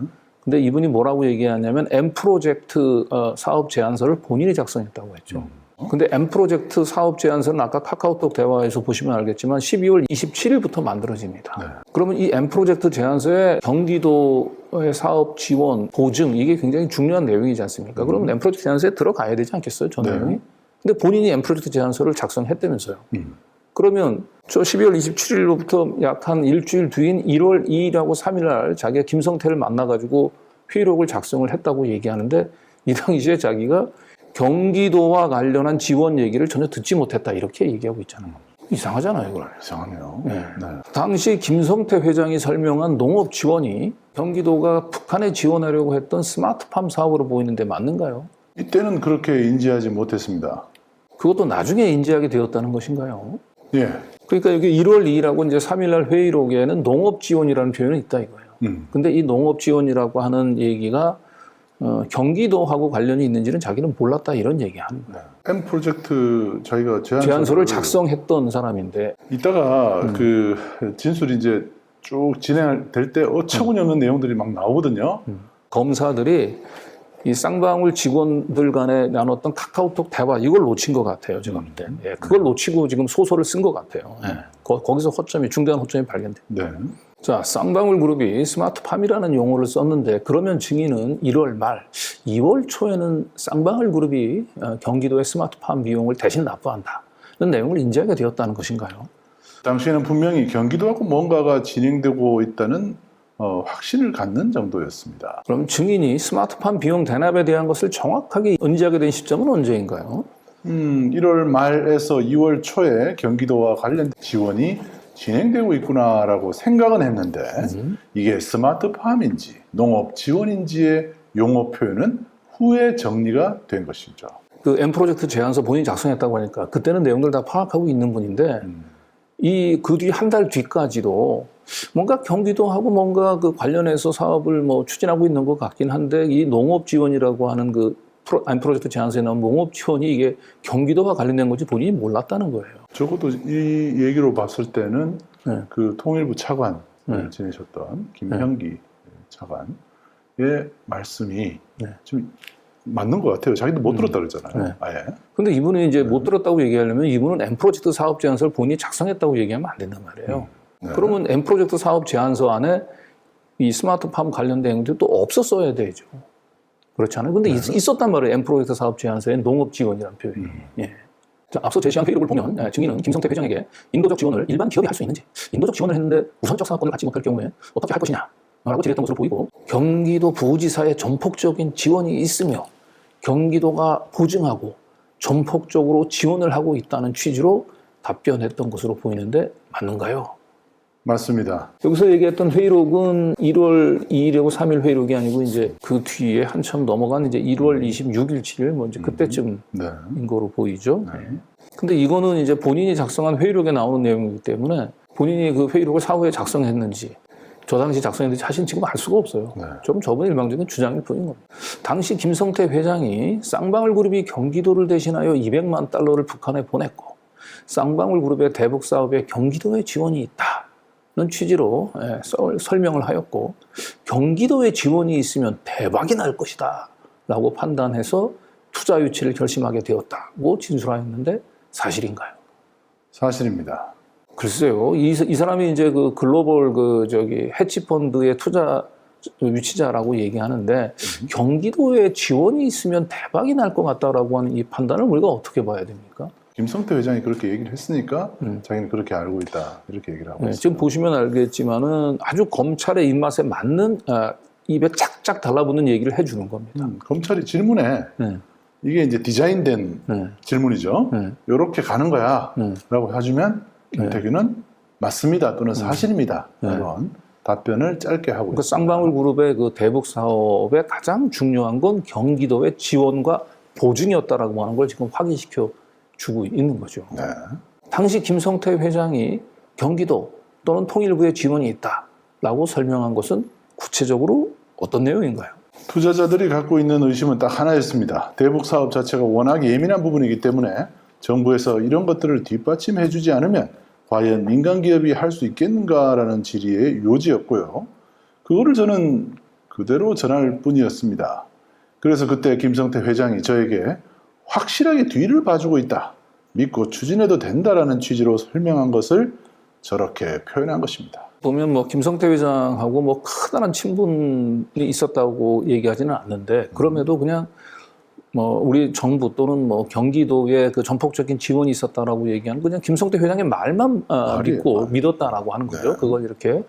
근데 이분이 뭐라고 얘기하냐면 M 프로젝트 사업 제안서를 본인이 작성했다고 했죠. 근데 M 프로젝트 사업 제안서는 아까 카카오톡 대화에서 보시면 알겠지만 12월 27일부터 만들어집니다. 네. 그러면 이 M 프로젝트 제안서에 경기도의 사업 지원, 보증 이게 굉장히 중요한 내용이지 않습니까? 그러면 M 프로젝트 제안서에 들어가야 되지 않겠어요? 저 내용이? 근데 본인이 M 프로젝트 제안서를 작성했다면서요. 그러면 저 12월 27일로부터 약 한 일주일 뒤인 1월 2일하고 3일 날 자기가 김성태를 만나가지고 회의록을 작성을 했다고 얘기하는데 이 당시에 자기가 경기도와 관련한 지원 얘기를 전혀 듣지 못했다 이렇게 얘기하고 있잖아요. 이상하잖아요, 이걸. 이상하네요. 네. 네. 당시 김성태 회장이 설명한 농업 지원이 경기도가 북한에 지원하려고 했던 스마트팜 사업으로 보이는데 맞는가요? 이때는 그렇게 인지하지 못했습니다. 그것도 나중에 인지하게 되었다는 것인가요? 예. 그러니까 여기 1월 2일하고 이제 3일날 회의록에는 농업 지원이라는 표현이 있다 이거예요. 근데 이 농업 지원이라고 하는 얘기가 경기도하고 관련이 있는지는 자기는 몰랐다 이런 얘기하는 거예요. M 프로젝트 자기가 제안서를 작성했던 사람인데 이따가 그 진술이 이제 쭉 진행될 때 어처구니없는 내용들이 막 나오거든요. 검사들이 이 쌍방울 직원들 간에 나눴던 카카오톡 대화 이걸 놓친 것 같아요. 제가 볼 때. 예, 그걸 놓치고 지금 소설을 쓴 것 같아요. 예, 거기서 중대한 허점이 발견돼요. 네. 자, 쌍방울 그룹이 스마트팜이라는 용어를 썼는데 그러면 증인은 1월 말, 2월 초에는 쌍방울 그룹이 경기도의 스마트팜 비용을 대신 납부한다는 내용을 인지하게 되었다는 것인가요? 당시에는 분명히 경기도하고 뭔가가 진행되고 있다는 확신을 갖는 정도였습니다. 그럼 증인이 스마트팜 비용 대납에 대한 것을 정확하게 인지하게 된 시점은 언제인가요? 1월 말에서 2월 초에 경기도와 관련 지원이 진행되고 있구나라고 생각은 했는데 이게 스마트팜인지 농업 지원인지의 용어 표현은 후에 정리가 된 것이죠. 그 M 프로젝트 제안서 본인이 작성했다고 하니까 그때는 내용들 다 파악하고 있는 분인데 그 뒤 한 달 뒤까지도 뭔가 경기도하고 뭔가 그 관련해서 사업을 뭐 추진하고 있는 것 같긴 한데 이 농업 지원이라고 하는 그 M 프로젝트 제안서에 나온 농업 지원이 이게 경기도와 관련된 건지 본인이 몰랐다는 거예요. 적어도 이 얘기로 봤을 때는 네. 그 통일부 차관 지내셨던 김형기 차관의 말씀이 네. 좀 맞는 것 같아요. 자기도 못 들었다 그랬잖아요. 네. 아예. 근데 이분이 이제 못 들었다고 얘기하려면 이분은 M 프로젝트 사업 제안서를 본인이 작성했다고 얘기하면 안 된단 말이에요. 네. 그러면 M 프로젝트 사업 제안서 안에 이 스마트팜 관련된 내용들이 또 없었어야 되죠. 그렇잖아요. 근데 있었단 말이에요. M 프로젝트 사업 제안서에 농업 지원이라는 표현이. 예. 자, 앞서 제시한 회의록을 보면 증인은 김성태 회장에게 인도적 지원을 일반 기업이 할 수 있는지, 인도적 지원을 했는데 우선적 사업권을 갖지 못할 경우에 어떻게 할 것이냐 라고 질의했던 것으로 보이고 경기도 부지사에 전폭적인 지원이 있으며 경기도가 보증하고 전폭적으로 지원을 하고 있다는 취지로 답변했던 것으로 보이는데 맞는가요? 맞습니다. 여기서 얘기했던 회의록은 1월 2일이고 3일 회의록이 아니고 이제 그 뒤에 한참 넘어간 이제 1월 26일, 7일 뭐 이제 그때쯤인 네. 거로 보이죠. 근데 이거는 이제 본인이 작성한 회의록에 나오는 내용이기 때문에 본인이 그 회의록을 사후에 작성했는지 저 당시 작성했는지 사실 지금 알 수가 없어요. 네. 좀 저번 일방적인 주장일 뿐인 겁니다. 당시 김성태 회장이 쌍방울 그룹이 경기도를 대신하여 200만 달러를 북한에 보냈고 쌍방울 그룹의 대북 사업에 경기도의 지원이 있다. 는 취지로 설명을 하였고 경기도에 지원이 있으면 대박이 날 것이다 라고 판단해서 투자 유치를 결심하게 되었다고 진술하였는데 사실인가요? 사실입니다. 글쎄요. 이 사람이 이제 그 글로벌 해치펀드의 투자 위치자라고 얘기하는데 경기도에 지원이 있으면 대박이 날 것 같다라고 하는 이 판단을 우리가 어떻게 봐야 됩니까? 김성태 회장이 그렇게 얘기를 했으니까 자기는 그렇게 알고 있다 이렇게 얘기를 하고 네, 있어요. 지금 보시면 알겠지만은 아주 검찰의 입맛에 맞는 입에 착착 달라붙는 얘기를 해주는 겁니다. 검찰이 질문에 네. 이게 이제 디자인된 네. 질문이죠. 네. 이렇게 가는 거야 네. 라고 해주면 김태균은 맞습니다 또는 사실입니다. 네. 이런 답변을 짧게 하고 그 있습니다. 쌍방울 그룹의 그 대북 사업에 가장 중요한 건 경기도의 지원과 보증이었다라고 하는 걸 지금 확인시켜 주고 있는 거죠. 네. 당시 김성태 회장이 경기도 또는 통일부에 지원이 있다라고 설명한 것은 구체적으로 어떤 내용인가요? 투자자들이 갖고 있는 의심은 딱 하나였습니다. 대북 사업 자체가 워낙 예민한 부분이기 때문에 정부에서 이런 것들을 뒷받침해 주지 않으면 과연 민간 기업이 할 수 있겠는가라는 질의의 요지였고요. 그거를 저는 그대로 전할 뿐이었습니다. 그래서 그때 김성태 회장이 저에게 확실하게 뒤를 봐주고 있다. 믿고 추진해도 된다라는 취지로 설명한 것을 저렇게 표현한 것입니다. 보면 뭐 김성태 회장하고 뭐 커다란 친분이 있었다고 얘기하지는 않는데 그럼에도 그냥 뭐 우리 정부 또는 뭐 경기도에 그 전폭적인 지원이 있었다라고 얘기하는 그냥 김성태 회장의 말만 믿고 믿었다라고 하는 거죠. 네. 그걸 이렇게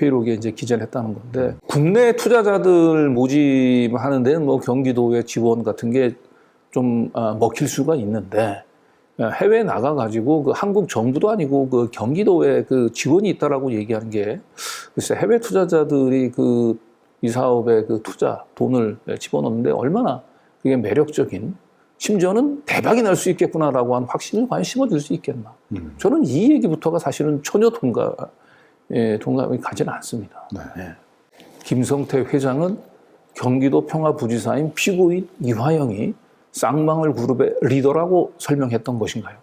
회의록에 이제 기재를 했다는 건데 국내 투자자들 모집하는 데는 뭐 경기도의 지원 같은 게 좀 먹힐 수가 있는데 해외에 나가가지고 그 한국 정부도 아니고 그 경기도에 그 지원이 있다라고 얘기하는 게 글쎄 해외 투자자들이 그 이 사업에 그 투자 돈을 집어넣는데 얼마나 그게 매력적인 심지어는 대박이 날 수 있겠구나라고 하는 확신을 과연 심어줄 수 있겠나? 저는 이 얘기부터가 사실은 전혀 동감이 가지는 않습니다. 네. 네. 김성태 회장은 경기도 평화부지사인 피고인 이화영이 쌍방울 그룹의 리더라고 설명했던 것인가요?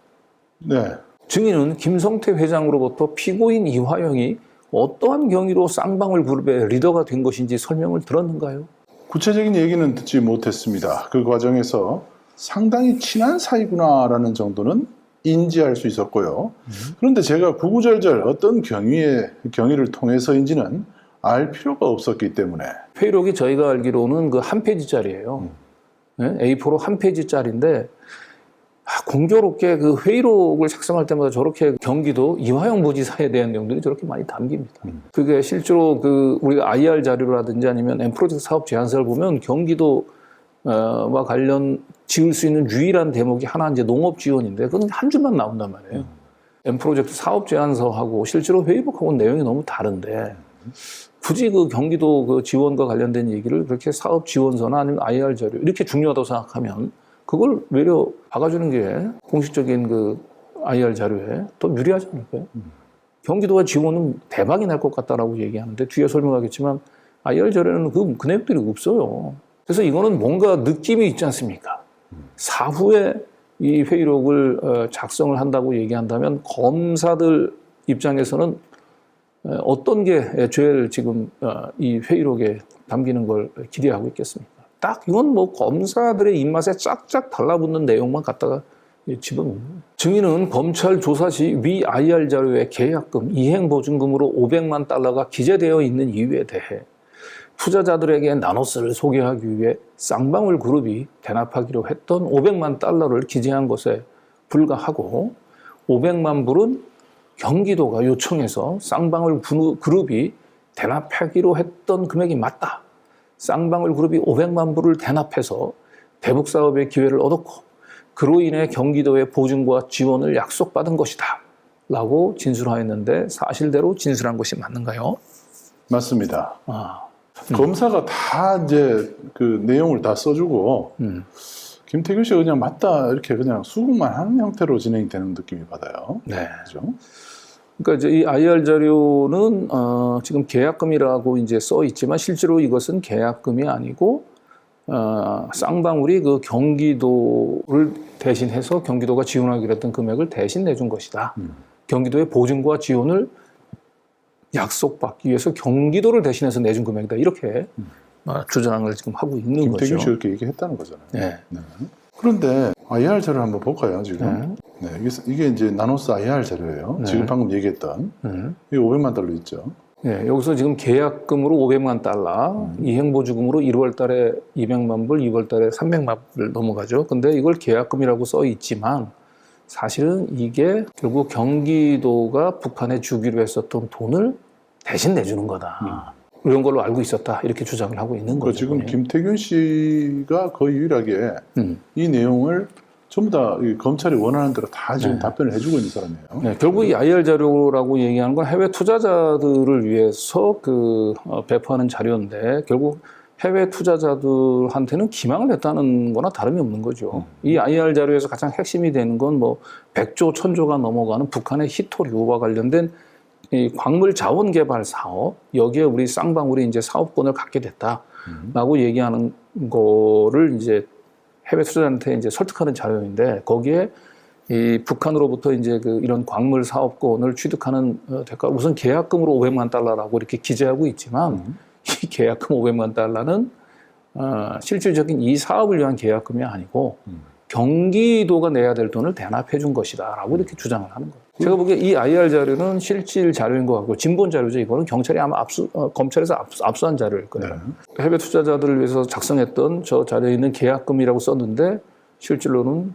네. 증인은 김성태 회장으로부터 피고인 이화영이 어떠한 경위로 쌍방울 그룹의 리더가 된 것인지 설명을 들었는가요? 구체적인 얘기는 듣지 못했습니다. 그 과정에서 상당히 친한 사이구나라는 정도는 인지할 수 있었고요. 그런데 제가 구구절절 어떤 경위를 통해서인지는 알 필요가 없었기 때문에 회의록이 저희가 알기로는 그 한 페이지짜리예요. 네? A4로 한 페이지짜리인데 공교롭게 그 회의록을 작성할 때마다 저렇게 경기도 이화영 부지사에 대한 내용들이 저렇게 많이 담깁니다. 그게 실제로 그 우리가 IR 자료라든지 아니면 M프로젝트 사업 제안서를 보면 경기도와 관련 지을 수 있는 유일한 대목이 하나 이제 농업 지원인데 그건 한 줄만 나온단 말이에요. M프로젝트 사업 제안서하고 실제로 회의록하고는 내용이 너무 다른데 굳이 그 경기도 그 지원과 관련된 얘기를 그렇게 사업 지원서나 아니면 IR 자료 이렇게 중요하다고 생각하면 그걸 외려 박아주는 게 공식적인 그 IR 자료에 더 유리하지 않을까요? 경기도가 지원은 대박이 날 것 같다라고 얘기하는데 뒤에 설명하겠지만 IR 자료에는 그 내용들이 없어요. 그래서 이거는 뭔가 느낌이 있지 않습니까? 사후에 이 회의록을 작성을 한다고 얘기한다면 검사들 입장에서는 어떤 게 제일 지금 이 회의록에 담기는 걸 기대하고 있겠습니까? 딱 이건 뭐 검사들의 입맛에 짝짝 달라붙는 내용만 갖다가 집어넣는 거예요. 증인은 검찰 조사 시 위 IR 자료의 계약금, 이행보증금으로 500만 달러가 기재되어 있는 이유에 대해 투자자들에게 나노스를 소개하기 위해 쌍방울 그룹이 대납하기로 했던 500만 달러를 기재한 것에 불과하고 500만 불은 경기도가 요청해서 쌍방울 그룹이 대납하기로 했던 금액이 맞다. 쌍방울 그룹이 500만 불을 대납해서 대북 사업의 기회를 얻었고 그로 인해 경기도의 보증과 지원을 약속받은 것이다. 라고 진술하였는데 사실대로 진술한 것이 맞는가요? 맞습니다. 검사가 다 이제 그 내용을 다 써주고 김태균 씨가 그냥 맞다 이렇게 그냥 수긍만 하는 형태로 진행이 되는 느낌이 받아요. 네. 그죠? 그러니까 이제 이 IR 자료는 지금 계약금이라고 이제 써 있지만 실제로 이것은 계약금이 아니고 쌍방울이 그 경기도를 대신해서 경기도가 지원하기로 했던 금액을 대신 내준 것이다. 경기도의 보증과 지원을 약속받기 위해서 경기도를 대신해서 내준 금액이다. 이렇게 주장을 지금 하고 있는 거죠. 김태균 씨 그렇게 얘기했다는 거잖아요. 네. 네. 그런데 IR 자료를 한번 볼까요, 지금? 네. 이게 이제 나노스 IR 자료예요. 네. 지금 방금 얘기했던. 이게 $500만 있죠. 예, 여기서 지금 계약금으로 500만 달러, 이행보조금으로 1월 달에 200만 불, 2월 달에 300만 불 넘어가죠. 근데 이걸 계약금이라고 써 있지만 사실은 이게 결국 경기도가 북한에 주기로 했었던 돈을 대신 내주는 거다. 이런 걸로 알고 있었다. 이렇게 주장을 하고 있는 거죠. 지금 김태균 씨가 거의 유일하게 이 내용을 전부 다 검찰이 원하는 대로 다 지금 답변을 해주고 있는 사람이에요. 네, 결국 이 IR 자료라고 얘기하는 건 해외 투자자들을 위해서 배포하는 자료인데 결국 해외 투자자들한테는 기망을 했다는 거나 다름이 없는 거죠. 이 IR 자료에서 가장 핵심이 되는 건 뭐 100조, 1000조가 넘어가는 북한의 희토류와 관련된 이 광물 자원 개발 사업, 여기에 우리 쌍방울이 이제 사업권을 갖게 됐다라고 얘기하는 거를 이제 해외 투자자한테 이제 설득하는 자료인데 거기에 이 북한으로부터 이제 이런 광물 사업권을 취득하는 대가 우선 계약금으로 500만 달러라고 이렇게 기재하고 있지만 이 계약금 500만 달러는 실질적인 이 사업을 위한 계약금이 아니고 경기도가 내야 될 돈을 대납해 준 것이다라고 이렇게 주장을 하는 거예요. 제가 보기에 이 IR 자료는 실질 자료인 것 같고 진본 자료죠. 이거는 경찰이 아마 검찰에서 압수한 자료일 거예요. 네. 해외 투자자들을 위해서 작성했던 저 자료에 있는 계약금이라고 썼는데 실질로는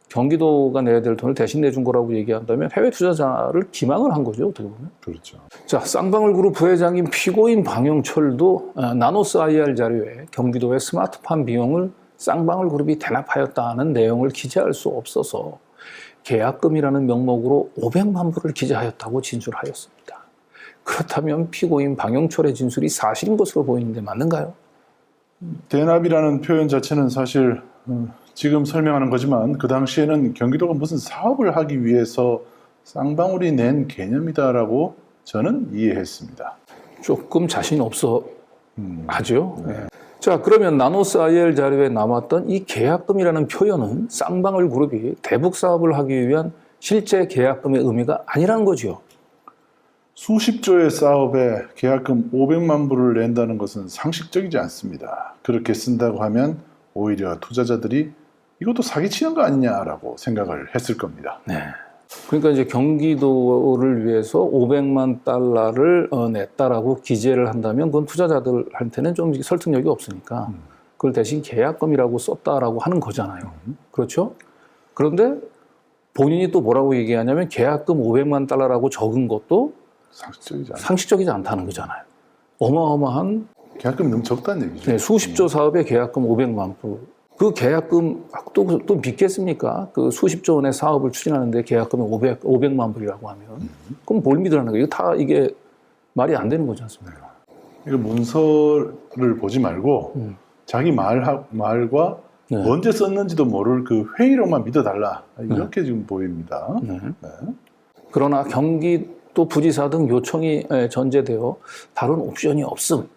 경기도가 내야 될 돈을 대신 내준 거라고 얘기한다면 해외 투자자를 기망을 한 거죠. 어떻게 보면. 그렇죠. 자, 쌍방울 그룹 부회장인 피고인 방영철도 나노스 IR 자료에 경기도의 스마트팜 비용을 쌍방울 그룹이 대납하였다는 내용을 기재할 수 없어서 계약금이라는 명목으로 500만 불을 기재하였다고 진술하였습니다. 그렇다면 피고인 방영철의 진술이 사실인 것으로 보이는데 맞는가요? 대납이라는 표현 자체는 사실 지금 설명하는 거지만 그 당시에는 경기도가 무슨 사업을 하기 위해서 쌍방울이 낸 개념이다라고 저는 이해했습니다. 조금 자신 없어 하죠. 네. 자, 그러면 나노스 IR 자료에 남았던 이 계약금이라는 표현은 쌍방울 그룹이 대북 사업을 하기 위한 실제 계약금의 의미가 아니라는 거죠. 수십조의 사업에 계약금 500만 불을 낸다는 것은 상식적이지 않습니다. 그렇게 쓴다고 하면 오히려 투자자들이 이것도 사기치는 거 아니냐라고 생각을 했을 겁니다. 네. 그러니까 이제 경기도를 위해서 500만 달러를 냈다라고 기재를 한다면 그건 투자자들한테는 좀 설득력이 없으니까 그걸 대신 계약금이라고 썼다라고 하는 거잖아요. 그렇죠? 그런데 본인이 또 뭐라고 얘기하냐면 계약금 500만 달러라고 적은 것도 상식적이지 않다는 거잖아요. 어마어마한 계약금이 너무 적다는 얘기죠. 네, 수십조 사업에 계약금 500만 불. 그 계약금 또 믿겠습니까? 그 수십조 원의 사업을 추진하는데 계약금이 500만 불이라고 하면 그럼 뭘 믿으라는 거예요? 이게 말이 안 되는 거지 않습니까? 이거 문서를 보지 말고 자기 말과 네. 언제 썼는지도 모를 그 회의록만 믿어달라 이렇게 지금 보입니다. 네. 네. 그러나 경기도 부지사 등 요청이 전제되어 다른 옵션이 없음.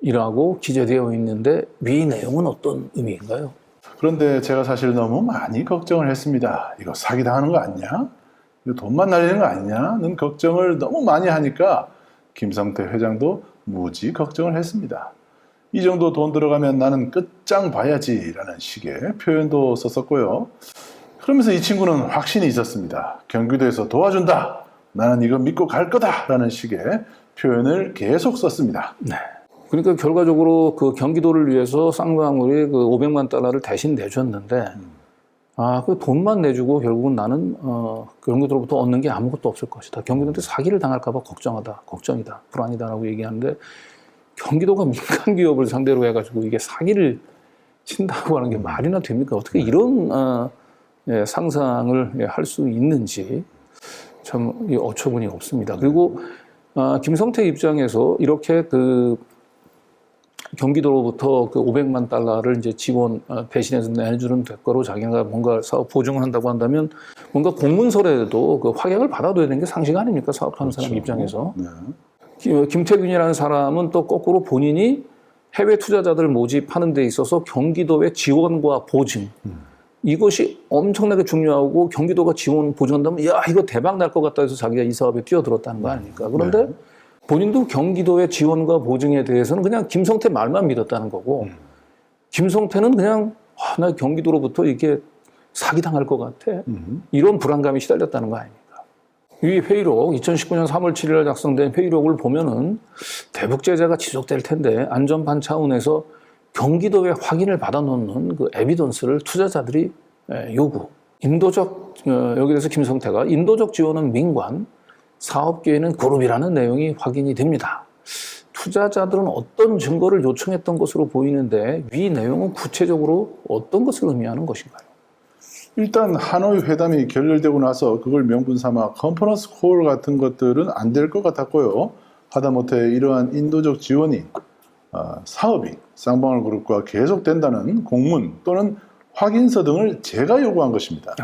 이라고 기재되어 있는데 위 내용은 어떤 의미인가요? 그런데 제가 사실 너무 많이 걱정을 했습니다. 이거 사기당하는 거 아니냐? 이거 돈만 날리는 거 아니냐?는 걱정을 너무 많이 하니까 김성태 회장도 무지 걱정을 했습니다. 이 정도 돈 들어가면 나는 끝장 봐야지라는 식의 표현도 썼었고요. 그러면서 이 친구는 확신이 있었습니다. 경기도에서 도와준다. 나는 이거 믿고 갈 거다라는 식의 표현을 계속 썼습니다. 네. 그러니까 결과적으로 그 경기도를 위해서 쌍방울이 그 500만 달러를 대신 내줬는데, 그 돈만 내주고 결국은 나는, 경기도로부터 얻는 게 아무것도 없을 것이다. 경기도한테 사기를 당할까봐 걱정이다, 불안이다라고 얘기하는데, 경기도가 민간 기업을 상대로 해가지고 이게 사기를 친다고 하는 게 말이나 됩니까? 어떻게 이런, 상상을 할 수 있는지 참 어처구니 없습니다. 그리고, 김성태 입장에서 이렇게 경기도로부터 그 500만 달러를 이제 지원 대신해서 내주는 대가로 자기가 뭔가 사업 보증을 한다고 한다면 뭔가 공문서라도 그 확약을 받아둬야 되는 게 상식 아닙니까? 사업하는 그렇죠. 사람 입장에서. 네. 김태균이라는 사람은 또 거꾸로 본인이 해외 투자자들 모집하는 데 있어서 경기도의 지원과 보증 이것이 엄청나게 중요하고 경기도가 지원 보증한다면 야 이거 대박 날 것 같다 해서 자기가 이 사업에 뛰어들었다는 거 아닙니까? 그런데 네. 본인도 경기도의 지원과 보증에 대해서는 그냥 김성태 말만 믿었다는 거고 김성태는 그냥 나 경기도로부터 이게 사기당할 것 같아. 이런 불안감이 시달렸다는 거 아닙니까? 이 회의록 2019년 3월 7일 작성된 회의록을 보면은 대북 제재가 지속될 텐데 안전반 차원에서 경기도에 확인을 받아놓는 그 에비던스를 투자자들이 요구. 인도적 여기에서 김성태가 인도적 지원은 민관, 사업계에는 그룹이라는 내용이 확인이 됩니다. 투자자들은 어떤 증거를 요청했던 것으로 보이는데 위 내용은 구체적으로 어떤 것을 의미하는 것인가요? 일단 하노이 회담이 결렬되고 나서 그걸 명분 삼아 컨퍼런스 콜 같은 것들은 안 될 것 같았고요. 하다못해 이러한 인도적 지원이 사업이 쌍방울 그룹과 계속된다는 공문 또는 확인서 등을 제가 요구한 것입니다.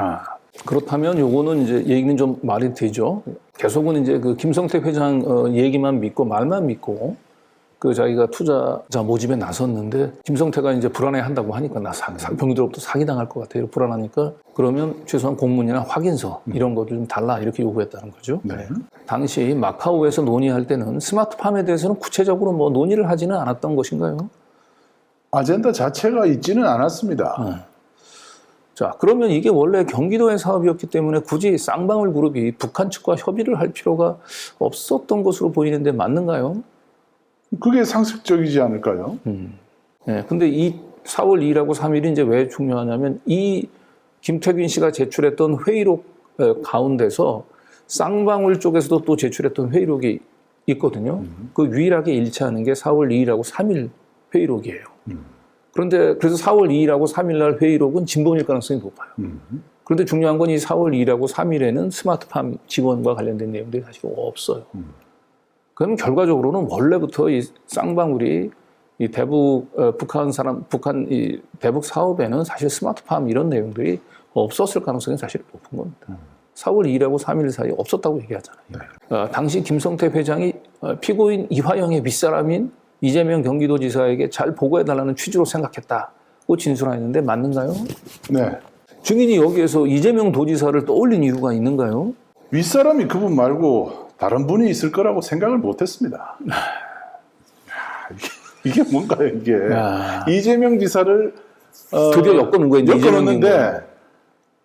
그렇다면 요거는 이제 얘기는 좀 말이 되죠. 계속은 이제 그 김성태 회장 얘기만 믿고 말만 믿고 그 자기가 투자자 모집에 나섰는데 김성태가 이제 불안해한다고 하니까 나 경기도로부터 사기당할 것 같아요. 불안하니까 그러면 최소한 공문이나 확인서 이런 것도 좀 달라 이렇게 요구했다는 거죠. 네. 당시 마카오에서 논의할 때는 스마트팜에 대해서는 구체적으로 뭐 논의를 하지는 않았던 것인가요? 아젠다 자체가 있지는 않았습니다. 자, 그러면 이게 원래 경기도의 사업이었기 때문에 굳이 쌍방울 그룹이 북한 측과 협의를 할 필요가 없었던 것으로 보이는데 맞는가요? 그게 상식적이지 않을까요? 네, 근데 이 4월 2일하고 3일이 이제 왜 중요하냐면 이 김태균 씨가 제출했던 회의록 가운데서 쌍방울 쪽에서도 또 제출했던 회의록이 있거든요. 그 유일하게 일치하는 게 4월 2일하고 3일 회의록이에요. 그런데 그래서 4월 2일하고 3일 날 회의록은 진범일 가능성이 높아요. 그런데 중요한 건 이 4월 2일하고 3일에는 스마트팜 지원과 관련된 내용들이 사실 없어요. 그러면 결과적으로는 원래부터 이 쌍방울이 이 대북 북한 이 대북 사업에는 사실 스마트팜 이런 내용들이 없었을 가능성이 사실 높은 겁니다. 4월 2일하고 3일 사이에 없었다고 얘기하잖아요. 네. 당시 김성태 회장이 피고인 이화영의 윗사람인 이재명 경기도지사에게 잘 보고해달라는 취지로 생각했다고 진술하였는데 맞는가요? 네. 증인이 여기에서 이재명 도지사를 떠올린 이유가 있는가요? 윗사람이 그분 말고 다른 분이 있을 거라고 생각을 못했습니다. 이게 뭔가요, 이게. 이재명 지사를 드디어 엮어놓은 거예요. 엮어놓는데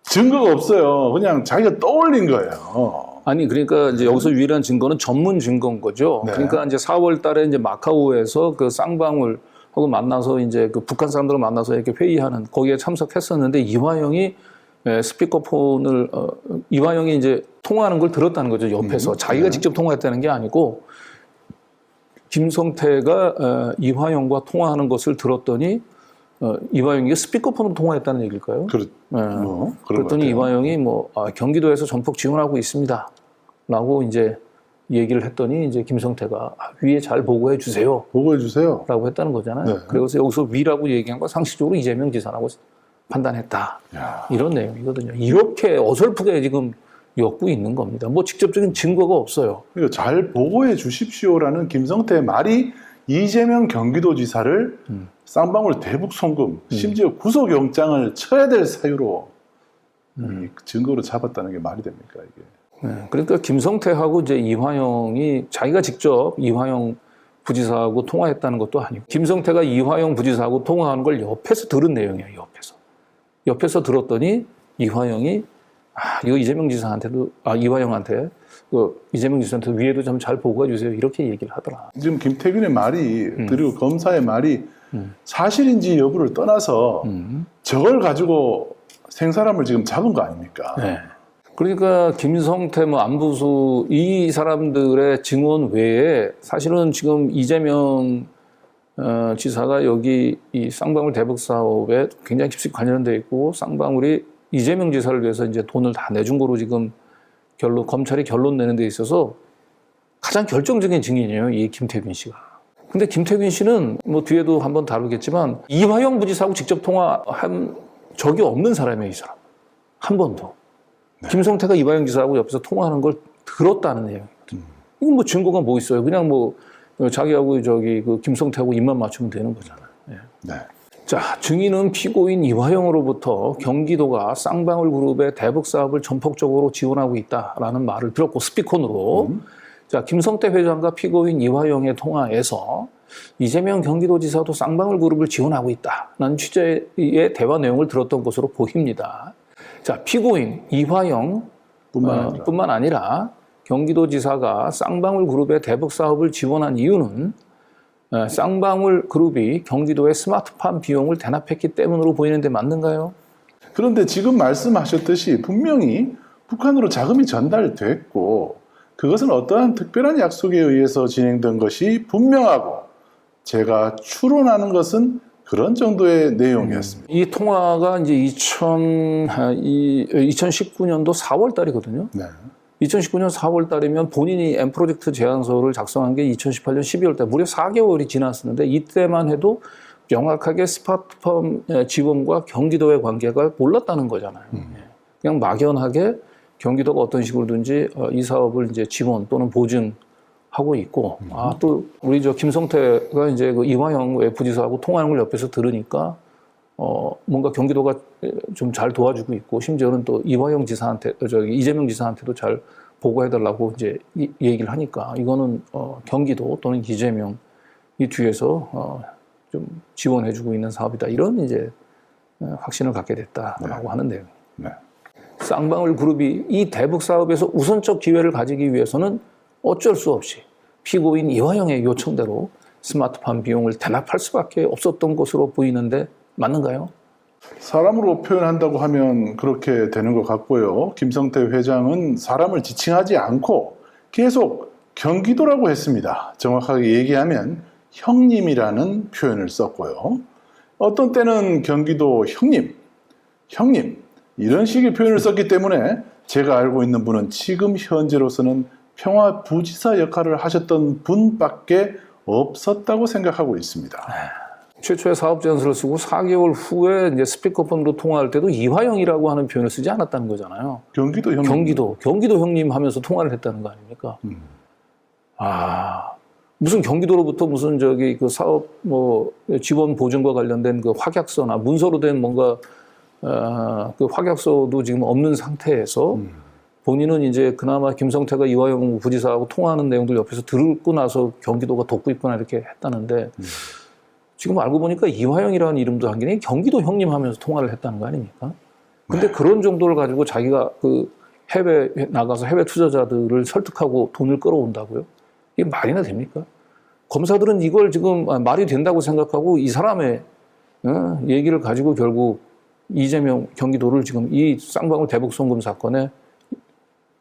증거가 없어요. 그냥 자기가 떠올린 거예요. 아니, 그러니까 이제 여기서 유일한 증거는 전문 증거인 거죠. 네. 그러니까 이제 4월 달에 이제 마카오에서 그 쌍방울하고 만나서 이제 그 북한 사람들을 만나서 이렇게 회의하는 거기에 참석했었는데 이화영이 스피커폰을 이화영이 이제 통화하는 걸 들었다는 거죠. 옆에서. 자기가 직접 통화했다는 게 아니고 김성태가 이화영과 통화하는 것을 들었더니 이화영이 스피커폰으로 통화했다는 얘기일까요? 그랬더니 이화영이 경기도에서 전폭 지원하고 있습니다. 라고 이제 얘기를 했더니 이제 김성태가 위에 잘 보고해 주세요. 보고해 주세요. 라고 했다는 거잖아요. 네. 그래서 여기서 위라고 얘기한 건 상식적으로 이재명 지사라고 판단했다. 이런 내용이거든요. 이렇게 어설프게 지금 엮고 있는 겁니다. 뭐 직접적인 증거가 없어요. 그러니까 잘 보고해 주십시오라는 김성태의 말이 이재명 경기도지사를 쌍방울 대북 송금, 심지어 구속영장을 쳐야 될 사유로 이 증거로 잡았다는 게 말이 됩니까, 이게? 네, 그러니까 김성태하고 이제 이화영이 자기가 직접 이화영 부지사하고 통화했다는 것도 아니고 김성태가 이화영 부지사하고 통화하는 걸 옆에서 들은 내용이에요. 옆에서 들었더니 이화영이 이거 이재명 지사한테도 이화영한테 이재명 지사한테 위에도 좀 잘 보고해 주세요. 이렇게 얘기를 하더라. 지금 김태균의 말이 그리고 검사의 말이 사실인지 여부를 떠나서 저걸 가지고 생사람을 지금 잡은 거 아닙니까? 네. 그러니까 김성태 안부수 이 사람들의 증언 외에 사실은 지금 이재명 지사가 여기 이 쌍방울 대북 사업에 굉장히 깊숙이 관련돼 있고 쌍방울이 이재명 지사를 위해서 이제 돈을 다 내준 거로 지금 검찰이 결론 내는 데 있어서 가장 결정적인 증인이에요. 이 김태균 씨가. 근데 김태균 씨는 뭐 뒤에도 한번 다루겠지만 이화영 부지사하고 직접 통화한 적이 없는 사람이에요, 이 사람. 한 번도. 네. 김성태가 이화영 지사하고 옆에서 통화하는 걸 들었다는 내용이거든요. 이건 뭐 증거가 뭐 있어요? 그냥 뭐 자기하고 그 김성태하고 입만 맞추면 되는 거잖아요. 네. 네. 자, 증인은 피고인 이화영으로부터 경기도가 쌍방울 그룹의 대북 사업을 전폭적으로 지원하고 있다라는 말을 들었고 스피커로 자, 김성태 회장과 피고인 이화영의 통화에서 이재명 경기도지사도 쌍방울 그룹을 지원하고 있다는 취재의 대화 내용을 들었던 것으로 보입니다. 자, 피고인 이화영 뿐만 아니라 경기도지사가 쌍방울 그룹의 대북 사업을 지원한 이유는 쌍방울 그룹이 경기도의 스마트팜 비용을 대납했기 때문으로 보이는데 맞는가요? 그런데 지금 말씀하셨듯이 분명히 북한으로 자금이 전달됐고 그것은 어떠한 특별한 약속에 의해서 진행된 것이 분명하고 제가 추론하는 것은 그런 정도의 내용이었습니다. 이 통화가 이제 2019년도 4월 달이거든요. 네. 2019년 4월 달이면 본인이 M프로젝트 제안서를 작성한 게 2018년 12월 달, 무려 4개월이 지났었는데 이때만 해도 명확하게 스마트팜 지원과 경기도의 관계가 몰랐다는 거잖아요. 그냥 막연하게 경기도가 어떤 식으로든지 이 사업을 이제 지원 또는 보증하고 있고, 또 우리 김성태가 이제 그 이화영 F지사하고 통화하는 걸 옆에서 들으니까 뭔가 경기도가 좀 잘 도와주고 있고, 심지어는 또 이화영 지사한테, 이재명 지사한테도 잘 보고해달라고 이제 얘기를 하니까, 이거는 경기도 또는 이재명 이 뒤에서 좀 지원해주고 있는 사업이다. 이런 이제 확신을 갖게 됐다라고 하는데요. 네. 쌍방울 그룹이 이 대북 사업에서 우선적 기회를 가지기 위해서는 어쩔 수 없이 피고인 이화영의 요청대로 스마트팜 비용을 대납할 수밖에 없었던 것으로 보이는데 맞는가요? 사람으로 표현한다고 하면 그렇게 되는 것 같고요. 김성태 회장은 사람을 지칭하지 않고 계속 경기도라고 했습니다. 정확하게 얘기하면 형님이라는 표현을 썼고요. 어떤 때는 경기도 형님 이런 식의 표현을 썼기 때문에 제가 알고 있는 분은 지금 현재로서는 평화부지사 역할을 하셨던 분밖에 없었다고 생각하고 있습니다. 최초의 사업 제안서를 쓰고 4개월 후에 이제 스피커폰으로 통화할 때도 이화영이라고 하는 표현을 쓰지 않았다는 거잖아요. 경기도 형님. 경기도 형님 하면서 통화를 했다는 거 아닙니까? 무슨 경기도로부터 무슨 그 사업 지원 보증과 관련된 그 확약서나 문서로 된 뭔가 그 확약서도 지금 없는 상태에서 본인은 이제 그나마 김성태가 이화영 부지사하고 통화하는 내용들 옆에서 듣고 나서 경기도가 돕고 있구나 이렇게 했다는데 지금 알고 보니까 이화영이라는 이름도 한 게 경기도 형님 하면서 통화를 했다는 거 아닙니까? 근데 그런 정도를 가지고 자기가 그 해외 나가서 해외 투자자들을 설득하고 돈을 끌어온다고요? 이게 말이나 됩니까? 검사들은 이걸 지금 말이 된다고 생각하고 이 사람의 얘기를 가지고 결국 이재명 경기도를 지금 이 쌍방울 대북 송금 사건에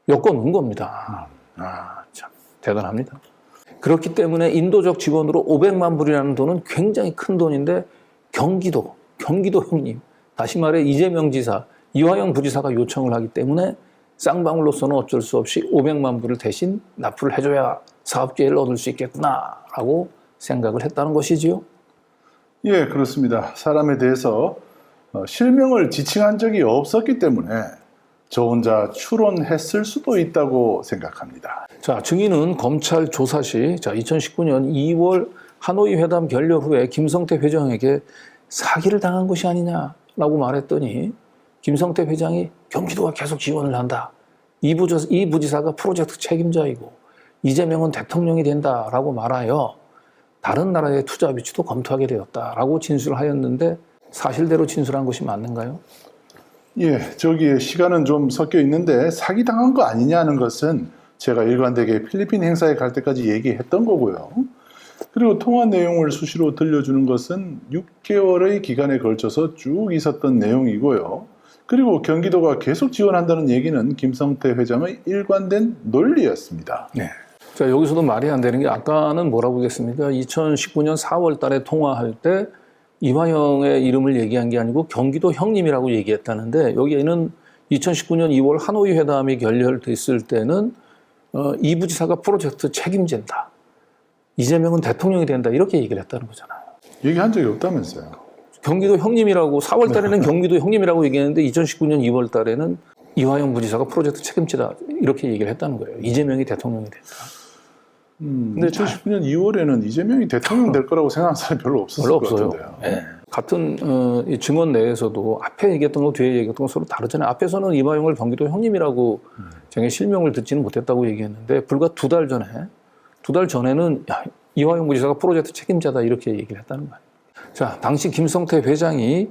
엮어놓은 겁니다. 참 대단합니다. 그렇기 때문에 인도적 지원으로 500만 불이라는 돈은 굉장히 큰 돈인데 경기도 형님, 다시 말해 이재명 지사, 이화영 부지사가 요청을 하기 때문에 쌍방울로서는 어쩔 수 없이 500만 불을 대신 납부를 해줘야 사업 기회를 얻을 수 있겠구나라고 생각을 했다는 것이지요. 예, 그렇습니다. 사람에 대해서 실명을 지칭한 적이 없었기 때문에 저 혼자 추론했을 수도 있다고 생각합니다. 자, 증인은 검찰 조사 시 2019년 2월 하노이 회담 결렬 후에 김성태 회장에게 사기를 당한 것이 아니냐라고 말했더니 김성태 회장이 경기도가 계속 지원을 한다. 이 부지사가 프로젝트 책임자이고 이재명은 대통령이 된다라고 말하여 다른 나라의 투자 비치도 검토하게 되었다라고 진술하였는데 사실대로 진술한 것이 맞는가요? 예, 저기에 시간은 좀 섞여 있는데 사기당한 거 아니냐는 것은 제가 일관되게 필리핀 행사에 갈 때까지 얘기했던 거고요. 그리고 통화 내용을 수시로 들려주는 것은 6개월의 기간에 걸쳐서 쭉 있었던 내용이고요. 그리고 경기도가 계속 지원한다는 얘기는 김성태 회장의 일관된 논리였습니다. 네. 자, 여기서도 말이 안 되는 게 아까는 뭐라고 했습니까? 2019년 4월 달에 통화할 때 이화영의 이름을 얘기한 게 아니고 경기도 형님이라고 얘기했다는데 여기에는 2019년 2월 하노이 회담이 결렬됐을 때는 이 부지사가 프로젝트 책임진다. 이재명은 대통령이 된다. 이렇게 얘기를 했다는 거잖아요. 얘기한 적이 없다면서요. 경기도 형님이라고 4월 달에는 경기도 형님이라고 얘기했는데 2019년 2월 달에는 이화영 부지사가 프로젝트 책임지다. 이렇게 얘기를 했다는 거예요. 이재명이 대통령이 된다. 근데 2019년 2월에는 이재명이 대통령 될 거라고 생각하는 사람이 별로 없었을 것 같은데요. 네. 같은 이 증언 내에서도 앞에 얘기했던 거 뒤에 얘기했던 거 서로 다르잖아요. 앞에서는 이화영을 경기도 형님이라고 정의 실명을 듣지는 못했다고 얘기했는데 불과 두 달 전에는 이화영 부지사가 프로젝트 책임자다 이렇게 얘기를 했다는 거예요. 자, 당시 김성태 회장이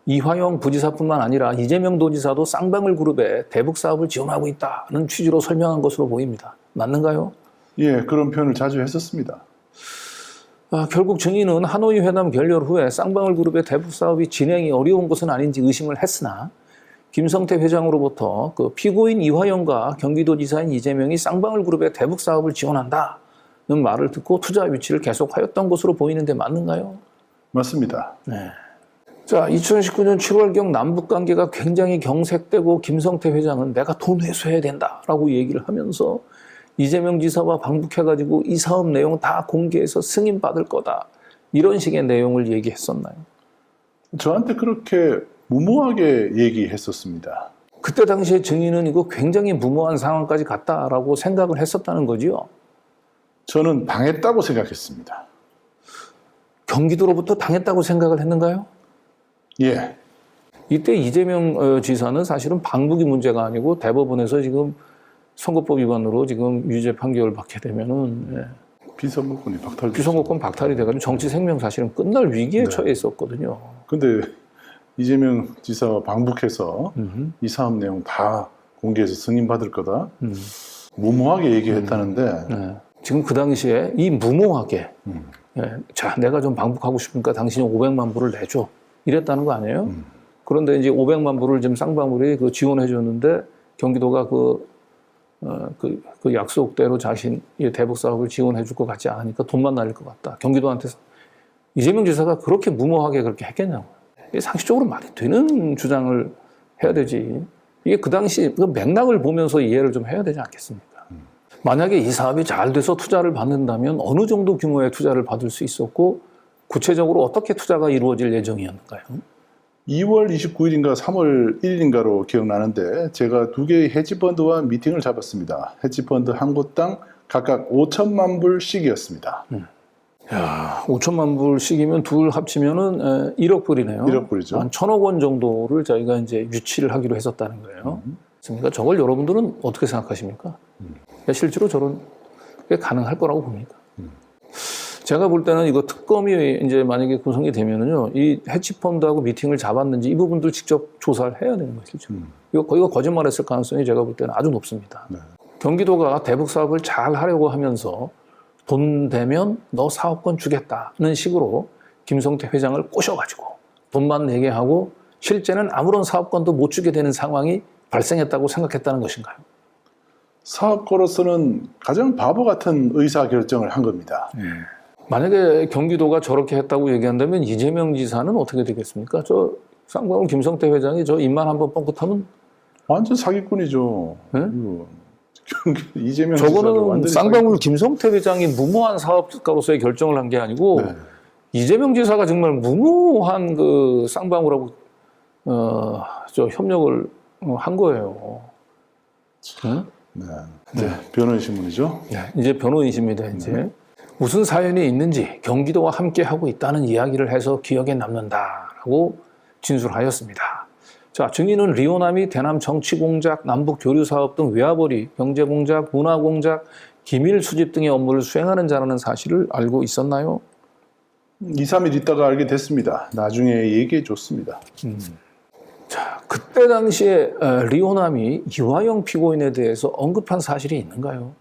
이화영 부지사뿐만 아니라 이재명 도지사도 쌍방울 그룹의 대북 사업을 지원하고 있다는 취지로 설명한 것으로 보입니다. 맞는가요? 예, 그런 표현을 자주 했었습니다. 결국 증인은 하노이 회담 결렬 후에 쌍방울 그룹의 대북 사업이 진행이 어려운 것은 아닌지 의심을 했으나 김성태 회장으로부터 그 피고인 이화영과 경기도지사인 이재명이 쌍방울 그룹의 대북 사업을 지원한다는 말을 듣고 투자 유치를 계속하였던 것으로 보이는데 맞는가요? 맞습니다. 네. 자, 2019년 7월경 남북 관계가 굉장히 경색되고 김성태 회장은 내가 돈 회수해야 된다라고 얘기를 하면서 이재명 지사와 방북해가지고 이 사업 내용 다 공개해서 승인받을 거다. 이런 식의 내용을 얘기했었나요? 저한테 그렇게 무모하게 얘기했었습니다. 그때 당시에 증인은 이거 굉장히 무모한 상황까지 갔다라고 생각을 했었다는 거지요. 저는 당했다고 생각했습니다. 경기도로부터 당했다고 생각을 했는가요? 예. 이때 이재명 지사는 사실은 방북이 문제가 아니고 대법원에서 지금 선거법 위반으로 지금 유죄 판결을 받게 되면은 비선거권이 박탈. 비선거권 박탈이 돼가지고 정치 생명 사실은 끝날 위기에 처해 있었거든요. 근데 이재명 지사가 방북해서 이 사업 내용 다 공개해서 승인받을 거다. 무모하게 얘기했다는데 지금 그 당시에 이 무모하게 자, 내가 좀 방북하고 싶으니까 당신이 500만 불을 내줘. 이랬다는 거 아니에요? 그런데 이제 500만 불을 지금 쌍방울이 그 지원해 줬는데 경기도가 그 약속대로 자신의 대북 사업을 지원해 줄 것 같지 않으니까 돈만 날릴 것 같다. 경기도한테 이재명 지사가 그렇게 무모하게 그렇게 했겠냐고. 이게 상식적으로 말이 되는 주장을 해야 되지. 이게 그 당시 그 맥락을 보면서 이해를 좀 해야 되지 않겠습니까? 만약에 이 사업이 잘 돼서 투자를 받는다면 어느 정도 규모의 투자를 받을 수 있었고 구체적으로 어떻게 투자가 이루어질 예정이었는가요? 2월 29일인가 3월 1일인가로 기억나는데 제가 두 개의 헤지펀드와 미팅을 잡았습니다. 헤지펀드 한 곳당 각각 5천만 불씩이었습니다. 야, 5천만 불씩이면 둘 합치면은 1억 불이네요. 1억 불이죠. 한 1,000억 원 정도를 저희가 이제 유치를 하기로 했었다는 거예요. 그러니까 저걸 여러분들은 어떻게 생각하십니까? 실제로 저런 게 가능할 거라고 봅니까? 제가 볼 때는 이거 특검이 이제 만약에 구성이 되면은요, 이 해치펀드하고 미팅을 잡았는지 이 부분들 직접 조사를 해야 되는 것이죠. 이거 거짓말했을 가능성이 제가 볼 때는 아주 높습니다. 네. 경기도가 대북 사업을 잘 하려고 하면서 돈 되면 너 사업권 주겠다는 식으로 김성태 회장을 꼬셔가지고 돈만 내게 하고 실제는 아무런 사업권도 못 주게 되는 상황이 발생했다고 생각했다는 것인가요? 사업가로서는 가장 바보 같은 의사결정을 한 겁니다. 만약에 경기도가 저렇게 했다고 얘기한다면 이재명 지사는 어떻게 되겠습니까? 저 쌍방울 김성태 회장이 저 입만 한번 뻥긋하면 완전 사기꾼이죠. 네? 이재명 지사도 저거는 완전히 쌍방울 김성태 회장이 무모한 사업가로서의 결정을 한 게 아니고 네. 이재명 지사가 정말 무모한 그 쌍방울하고 저 협력을 한 거예요. 응? 네. 이제 변호인 신문이죠. 이제 변호인이십니다. 이제 무슨 사연이 있는지 경기도와 함께 하고 있다는 이야기를 해서 기억에 남는다라고 진술하였습니다. 자, 증인은 리오남이 대남 정치공작, 남북교류사업 등 외화벌이, 경제공작, 문화공작, 기밀 수집 등의 업무를 수행하는 자라는 사실을 알고 있었나요? 2, 3일 있다가 알게 됐습니다. 나중에 얘기해 줬습니다. 자, 그때 당시에 리오남이 이화영 피고인에 대해서 언급한 사실이 있는가요?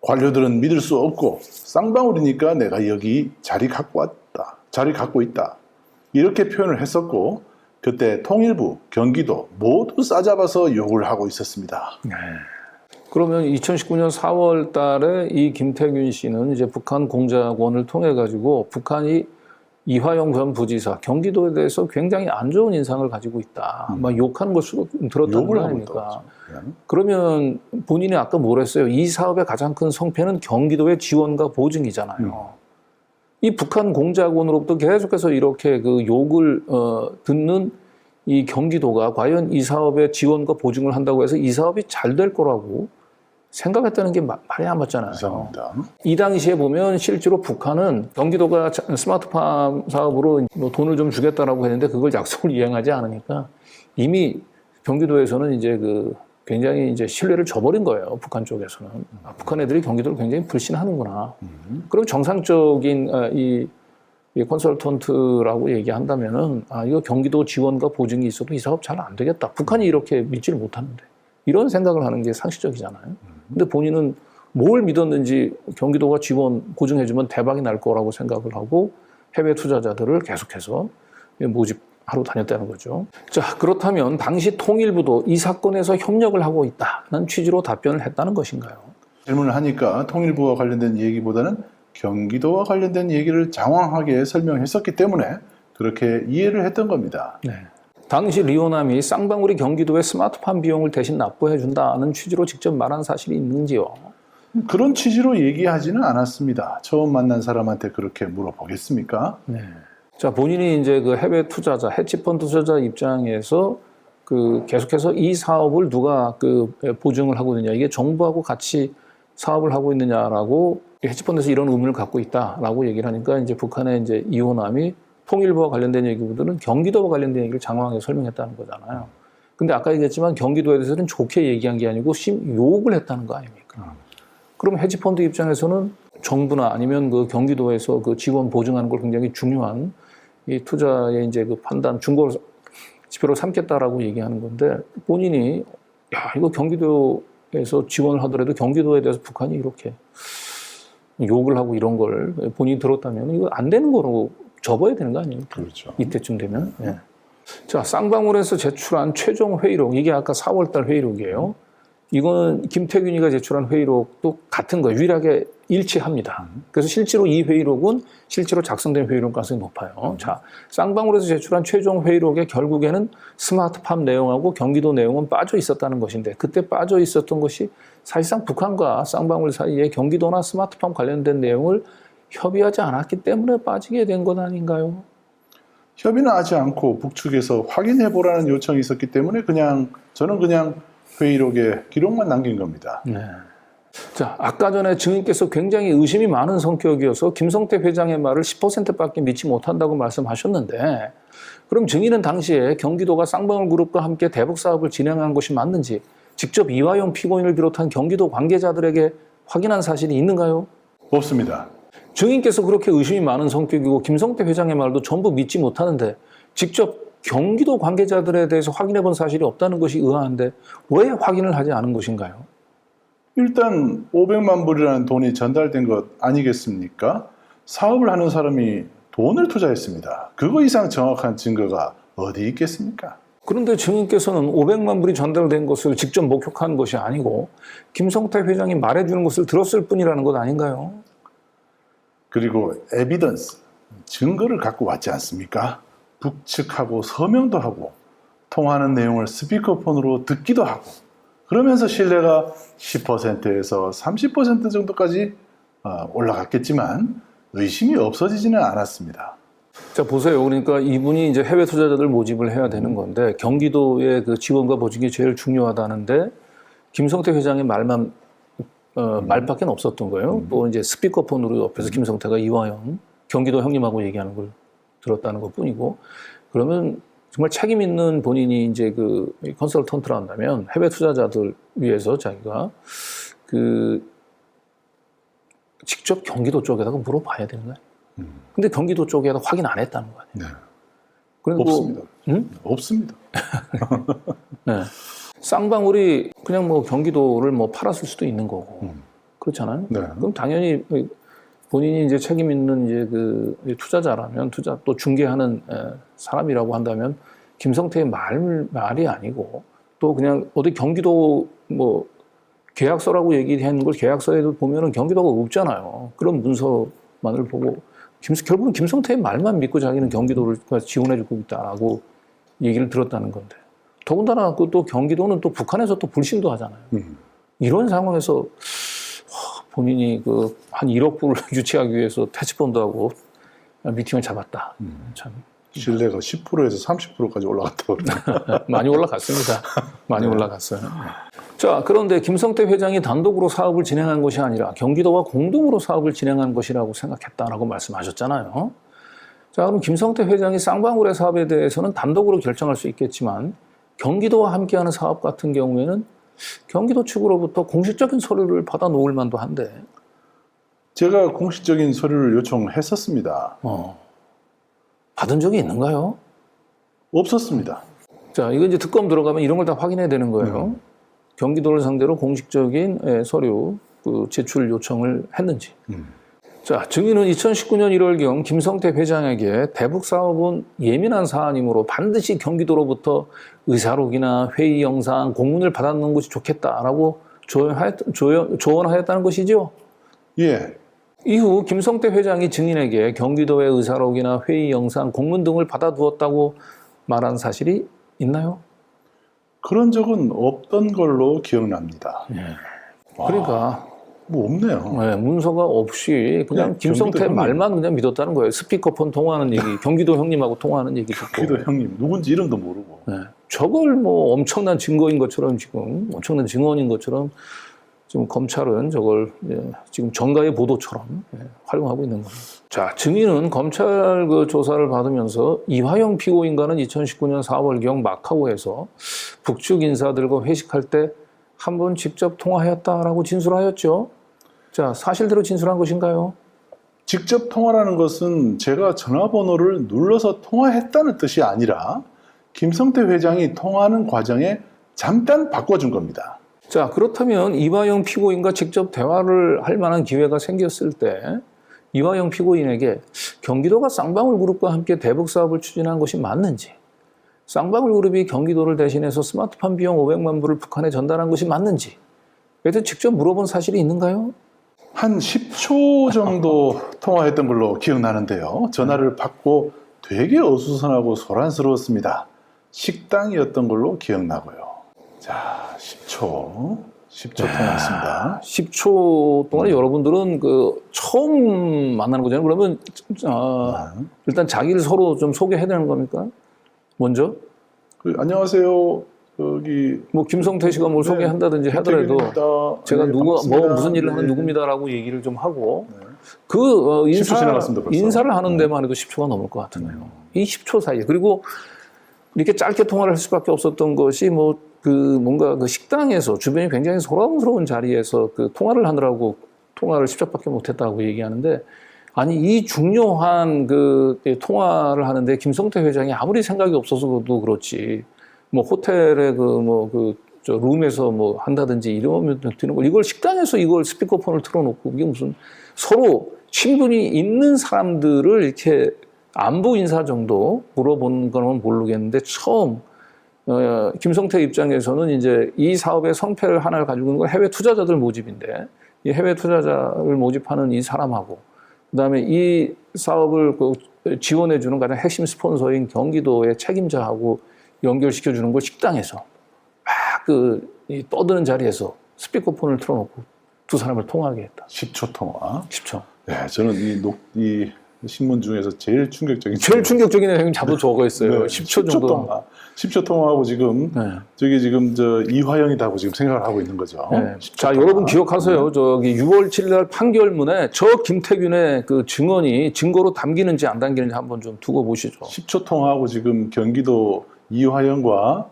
관료들은 믿을 수 없고 쌍방울이니까 내가 여기 자리 갖고 왔다. 자리 갖고 있다. 이렇게 표현을 했었고 그때 통일부, 경기도 모두 싸잡아서 욕을 하고 있었습니다. 그러면 2019년 4월 달에 이 김태균 씨는 이제 북한 공작원을 통해 가지고 북한이 이화영 전 부지사, 경기도에 대해서 굉장히 안 좋은 인상을 가지고 있다. 막 욕하는 걸 들었다는 거 아닙니까? 그러면 본인이 아까 뭐랬어요? 이 사업의 가장 큰 성패는 경기도의 지원과 보증이잖아요. 이 북한 공작원으로부터 계속해서 이렇게 그 욕을 듣는 이 경기도가 과연 이 사업의 지원과 보증을 한다고 해서 이 사업이 잘 될 거라고 생각했다는 게 말이 안 맞잖아요. 이상합니다. 이 당시에 보면 실제로 북한은 경기도가 스마트팜 사업으로 뭐 돈을 좀 주겠다라고 했는데 그걸 약속을 이행하지 않으니까 이미 경기도에서는 이제 그 굉장히 이제 신뢰를 저버린 거예요. 북한 쪽에서는. 북한 애들이 경기도를 굉장히 불신하는구나. 그럼 정상적인 이 이 컨설턴트라고 얘기한다면은 이거 경기도 지원과 보증이 있어도 이 사업 잘 안 되겠다. 북한이 이렇게 믿지를 못하는데 이런 생각을 하는 게 상식적이잖아요. 근데 본인은 뭘 믿었는지 경기도가 지원 보증해주면 대박이 날 거라고 생각을 하고 해외 투자자들을 계속해서 모집하러 다녔다는 거죠. 자, 그렇다면 당시 통일부도 이 사건에서 협력을 하고 있다는 취지로 답변을 했다는 것인가요? 질문을 하니까 통일부와 관련된 얘기보다는 경기도와 관련된 얘기를 장황하게 설명했었기 때문에 그렇게 이해를 했던 겁니다. 네. 당시 리오남이 쌍방울이 경기도에 스마트팜 비용을 대신 납부해 준다는 취지로 직접 말한 사실이 있는지요? 그런 취지로 얘기하지는 않았습니다. 처음 만난 사람한테 그렇게 물어보겠습니까? 네. 자, 본인이 이제 그 해외 투자자, 헤지펀드 투자자 입장에서 계속해서 이 사업을 누가 보증을 하고 있느냐, 이게 정부하고 같이 사업을 하고 있느냐라고 헤지펀드에서 이런 의문을 갖고 있다라고 얘기를 하니까 이제 북한의 이제 이호남이 통일부와 관련된 얘기보다는 경기도와 관련된 얘기를 장황하게 설명했다는 거잖아요. 근데 아까 얘기했지만 경기도에 대해서는 좋게 얘기한 게 아니고 욕을 했다는 거 아닙니까? 그럼 헤지펀드 입장에서는 정부나 아니면 그 경기도에서 그 지원 보증하는 걸 굉장히 중요한 이 투자의 이제 그 판단, 중고 지표로 삼겠다라고 얘기하는 건데 본인이 이거 경기도에서 지원을 하더라도 경기도에 대해서 북한이 이렇게 욕을 하고 이런 걸 본인이 들었다면 이거 안 되는 거로 접어야 되는 거 아닙니까? 그렇죠. 이때쯤 되면. 네. 자, 쌍방울에서 제출한 최종 회의록, 이게 아까 4월달 회의록이에요. 이거는 김태균이가 제출한 회의록도 같은 거예요. 유일하게 일치합니다. 그래서 실제로 이 회의록은 실제로 작성된 회의록 가능성이 높아요. 자, 쌍방울에서 제출한 최종 회의록에 결국에는 스마트팜 내용하고 경기도 내용은 빠져 있었다는 것인데 그때 빠져 있었던 것이 사실상 북한과 쌍방울 사이에 경기도나 스마트팜 관련된 내용을 협의하지 않았기 때문에 빠지게 된 것 아닌가요? 협의는 하지 않고 북측에서 확인해 보라는 요청이 있었기 때문에 저는 그냥 회의록에 기록만 남긴 겁니다. 네. 자, 아까 전에 증인께서 굉장히 의심이 많은 성격이어서 김성태 회장의 말을 10%밖에 믿지 못한다고 말씀하셨는데 그럼 증인은 당시에 경기도가 쌍방울 그룹과 함께 대북 사업을 진행한 것이 맞는지 직접 이화영 피고인을 비롯한 경기도 관계자들에게 확인한 사실이 있는가요? 없습니다. 증인께서 그렇게 의심이 많은 성격이고 김성태 회장의 말도 전부 믿지 못하는데 직접 경기도 관계자들에 대해서 확인해 본 사실이 없다는 것이 의아한데 왜 확인을 하지 않은 것인가요? 일단 500만 불이라는 돈이 전달된 것 아니겠습니까? 사업을 하는 사람이 돈을 투자했습니다. 그거 이상 정확한 증거가 어디 있겠습니까? 그런데 증인께서는 500만 불이 전달된 것을 직접 목격한 것이 아니고 김성태 회장이 말해주는 것을 들었을 뿐이라는 것 아닌가요? 그리고 에비던스, 증거를 갖고 왔지 않습니까? 북측하고 서명도 하고 통화하는 내용을 스피커폰으로 듣기도 하고 그러면서 신뢰가 10%에서 30% 정도까지 올라갔겠지만 의심이 없어지지는 않았습니다. 자, 보세요. 그러니까 이분이 이제 해외 투자자들 모집을 해야 되는 건데 경기도의 그 지원과 보증이 제일 중요하다는데 김성태 회장의 말밖에 없었던 거예요. 또 이제 스피커폰으로 옆에서 김성태가 이화영 경기도 형님하고 얘기하는 걸 들었다는 것 뿐이고 그러면 정말 책임 있는 본인이 이제 그 컨설턴트를 한다면 해외 투자자들 위해서 자기가 직접 경기도 쪽에다가 물어봐야 되는 거예요. 근데 경기도 쪽에다 확인 안 했다는 거 아니에요. 네. 그리고 없습니다. 응? 없습니다. 네. 쌍방울이 그냥 뭐 경기도를 뭐 팔았을 수도 있는 거고 그렇잖아요. 네. 그럼 당연히 본인이 이제 책임 있는 이제 그 투자자라면 또 중개하는 사람이라고 한다면 김성태의 말이 아니고 또 그냥 어디 경기도 뭐 계약서라고 얘기하는 걸 계약서에도 보면은 경기도가 없잖아요. 그런 문서만을 보고 결국은 김성태의 말만 믿고 자기는 경기도를 지원해주고 있다라고 얘기를 들었다는 건데 더군다나 또 경기도는 또 북한에서 또 불신도 하잖아요. 이런 상황에서 본인이 한 1억 불을 유치하기 위해서 헤지펀드하고 미팅을 잡았다. 참 신뢰가 10%에서 30%까지 올라갔다고 그러네요. 많이 올라갔습니다. 많이 올라갔어요. 자, 그런데 김성태 회장이 단독으로 사업을 진행한 것이 아니라 경기도와 공동으로 사업을 진행한 것이라고 생각했다라고 말씀하셨잖아요. 자, 그럼 김성태 회장이 쌍방울의 사업에 대해서는 단독으로 결정할 수 있겠지만 경기도와 함께하는 사업 같은 경우에는 경기도 측으로부터 공식적인 서류를 받아 놓을 만도 한데 제가 공식적인 서류를 요청했었습니다. 받은 적이 있는가요? 없었습니다. 자, 이거 이제 특검 들어가면 이런 걸 다 확인해야 되는 거예요. 경기도를 상대로 공식적인 서류 제출 요청을 했는지. 자, 증인은 2019년 1월경 김성태 회장에게 대북 사업은 예민한 사안이므로 반드시 경기도로부터 의사록이나 회의 영상, 공문을 받아놓는 것이 좋겠다라고 조언하였다는 것이죠. 예. 이후 김성태 회장이 증인에게 경기도의 의사록이나 회의 영상, 공문 등을 받아두었다고 말한 사실이 있나요? 그런 적은 없던 걸로 기억납니다. 그러니까 뭐 없네요. 네, 문서가 없이 그냥 네, 김성태 경기도 말만 그냥 믿었다는 거예요. 스피커폰 통화하는 얘기, 경기도 형님하고 통화하는 얘기 듣고. 기도 형님 누군지 이름도 모르고. 네, 저걸 뭐 엄청난 증거인 것처럼 지금 엄청난 증언인 것처럼 지금 검찰은 저걸 지금 정가의 보도처럼 활용하고 있는 겁니다. 자, 증인은 검찰 조사를 받으면서 이화영 피고인과는 2019년 4월경 마카오에서 북측 인사들과 회식할 때 한 번 직접 통화했다라고 진술하였죠. 자, 사실대로 진술한 것인가요? 직접 통화라는 것은 제가 전화번호를 눌러서 통화했다는 뜻이 아니라 김성태 회장이 통화하는 과정에 잠깐 바꿔준 겁니다. 자, 그렇다면 이화영 피고인과 직접 대화를 할 만한 기회가 생겼을 때 이화영 피고인에게 경기도가 쌍방울 그룹과 함께 대북 사업을 추진한 것이 맞는지, 쌍방울 그룹이 경기도를 대신해서 스마트폰 비용 500만 불을 북한에 전달한 것이 맞는지 그래도 직접 물어본 사실이 있는가요? 한 10초 정도 통화했던 걸로 기억나는데요. 전화를 받고 되게 어수선하고 소란스러웠습니다. 식당이었던 걸로 기억나고요. 자, 10초 통화했습니다. 10초 동안에 여러분들은 처음 만나는 거잖아요. 그러면 일단 자기를 서로 좀 소개해야 되는 겁니까? 먼저? 안녕하세요. 여기 뭐 김성태 씨가 뭘 소개한다든지 하더라도 제가 무슨 일을 하는 누굽니다라고 얘기를 좀 하고 그 10초 지나갔습니다, 벌써. 인사를 하는 데만 해도 10초가 넘을 것 같은데요. 이 10초 사이에 그리고 이렇게 짧게 통화를 할 수밖에 없었던 것이 뭔가 식당에서 주변이 굉장히 소란스러운 자리에서 통화를 하느라고 통화를 10초밖에 못했다고 얘기하는데 아니 이 중요한 통화를 하는데 김성태 회장이 아무리 생각이 없어서도 그렇지 뭐 호텔의 룸에서 뭐 한다든지 이러면 되는 거 이걸 식당에서 이걸 스피커폰을 틀어놓고 이게 무슨 서로 친분이 있는 사람들을 이렇게 안부 인사 정도 물어보는 건 모르겠는데 처음 김성태 입장에서는 이제 이 사업의 성패를 하나를 가지고 있는 건 해외 투자자들 모집인데 이 해외 투자자를 모집하는 이 사람하고 그다음에 이 사업을 지원해주는 가장 핵심 스폰서인 경기도의 책임자하고 연결시켜주는 걸 식당에서 막 떠드는 자리에서 스피커폰을 틀어놓고 두 사람을 통화하게 했다. 10초 통화. 10초. 네, 저는 이 신문 중에서 제일 충격적인 형님 자도 저거 했어요. 네, 10초 정도. 통화. 10초 통화하고 지금 저기 지금 이화영이라고 지금 생각을 하고 있는 거죠. 네. 자, 여러분 기억하세요. 저기 6월 7일 날 판결문에 저 김태균의 증거로 담기는지 안 담기는지 한번 좀 두고 보시죠. 10초 통화하고 지금 경기도 이화영과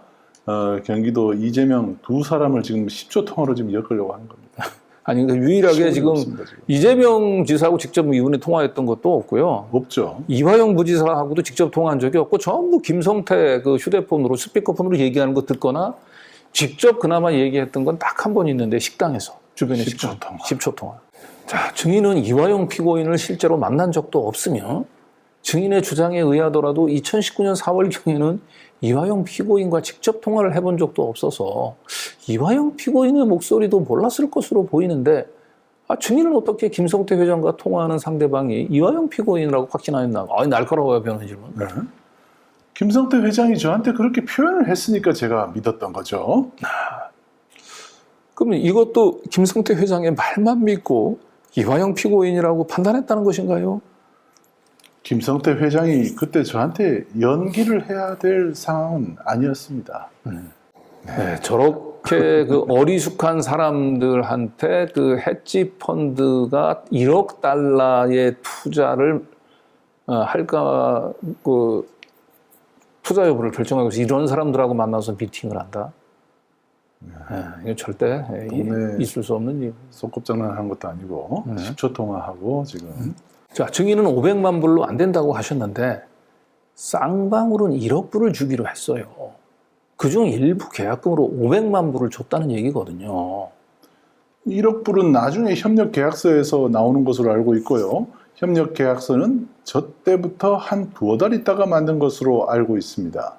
경기도 이재명 두 사람을 지금 10초 통화로 지금 엮으려고 하는 겁니다. 아니, 그러니까 유일하게 지금 없습니다, 지금. 이재명 지사하고 직접 이분이 통화했던 것도 없고요. 없죠. 이화영 부지사하고도 직접 통화한 적이 없고 전부 김성태 휴대폰으로 스피커폰으로 얘기하는 거 듣거나 직접 그나마 얘기했던 건 딱 한 번 있는데 식당에서 주변에 10초 통화. 10초 통화. 자, 증인은 이화영 피고인을 실제로 만난 적도 없으며 증인의 주장에 의하더라도 2019년 4월경에는 이화영 피고인과 직접 통화를 해본 적도 없어서 이화영 피고인의 목소리도 몰랐을 것으로 보이는데 증인은 어떻게 김성태 회장과 통화하는 상대방이 이화영 피고인이라고 확신하였나? 날카로워요, 변호인님은. 네. 김성태 회장이 저한테 그렇게 표현을 했으니까 제가 믿었던 거죠. 그러면 이것도 김성태 회장의 말만 믿고 이화영 피고인이라고 판단했다는 것인가요? 김성태 회장이 그때 저한테 연기를 해야 될 상황은 아니었습니다. 네, 저렇게 어리숙한 사람들한테 해지 펀드가 1억 달러의 투자를 할까 투자 여부를 결정하기 위해서 이런 사람들하고 만나서 미팅을 한다. 이거 절대 있을 수 없는 일. 손꼽장난하는 것도 아니고 10초 통화하고 지금 자, 증인은 500만 불로 안 된다고 하셨는데 쌍방울은 1억 불을 주기로 했어요. 그중 일부 계약금으로 500만 불을 줬다는 얘기거든요. 1억 불은 나중에 협력 계약서에서 나오는 것으로 알고 있고요. 협력 계약서는 저 때부터 한 두어 달 있다가 만든 것으로 알고 있습니다.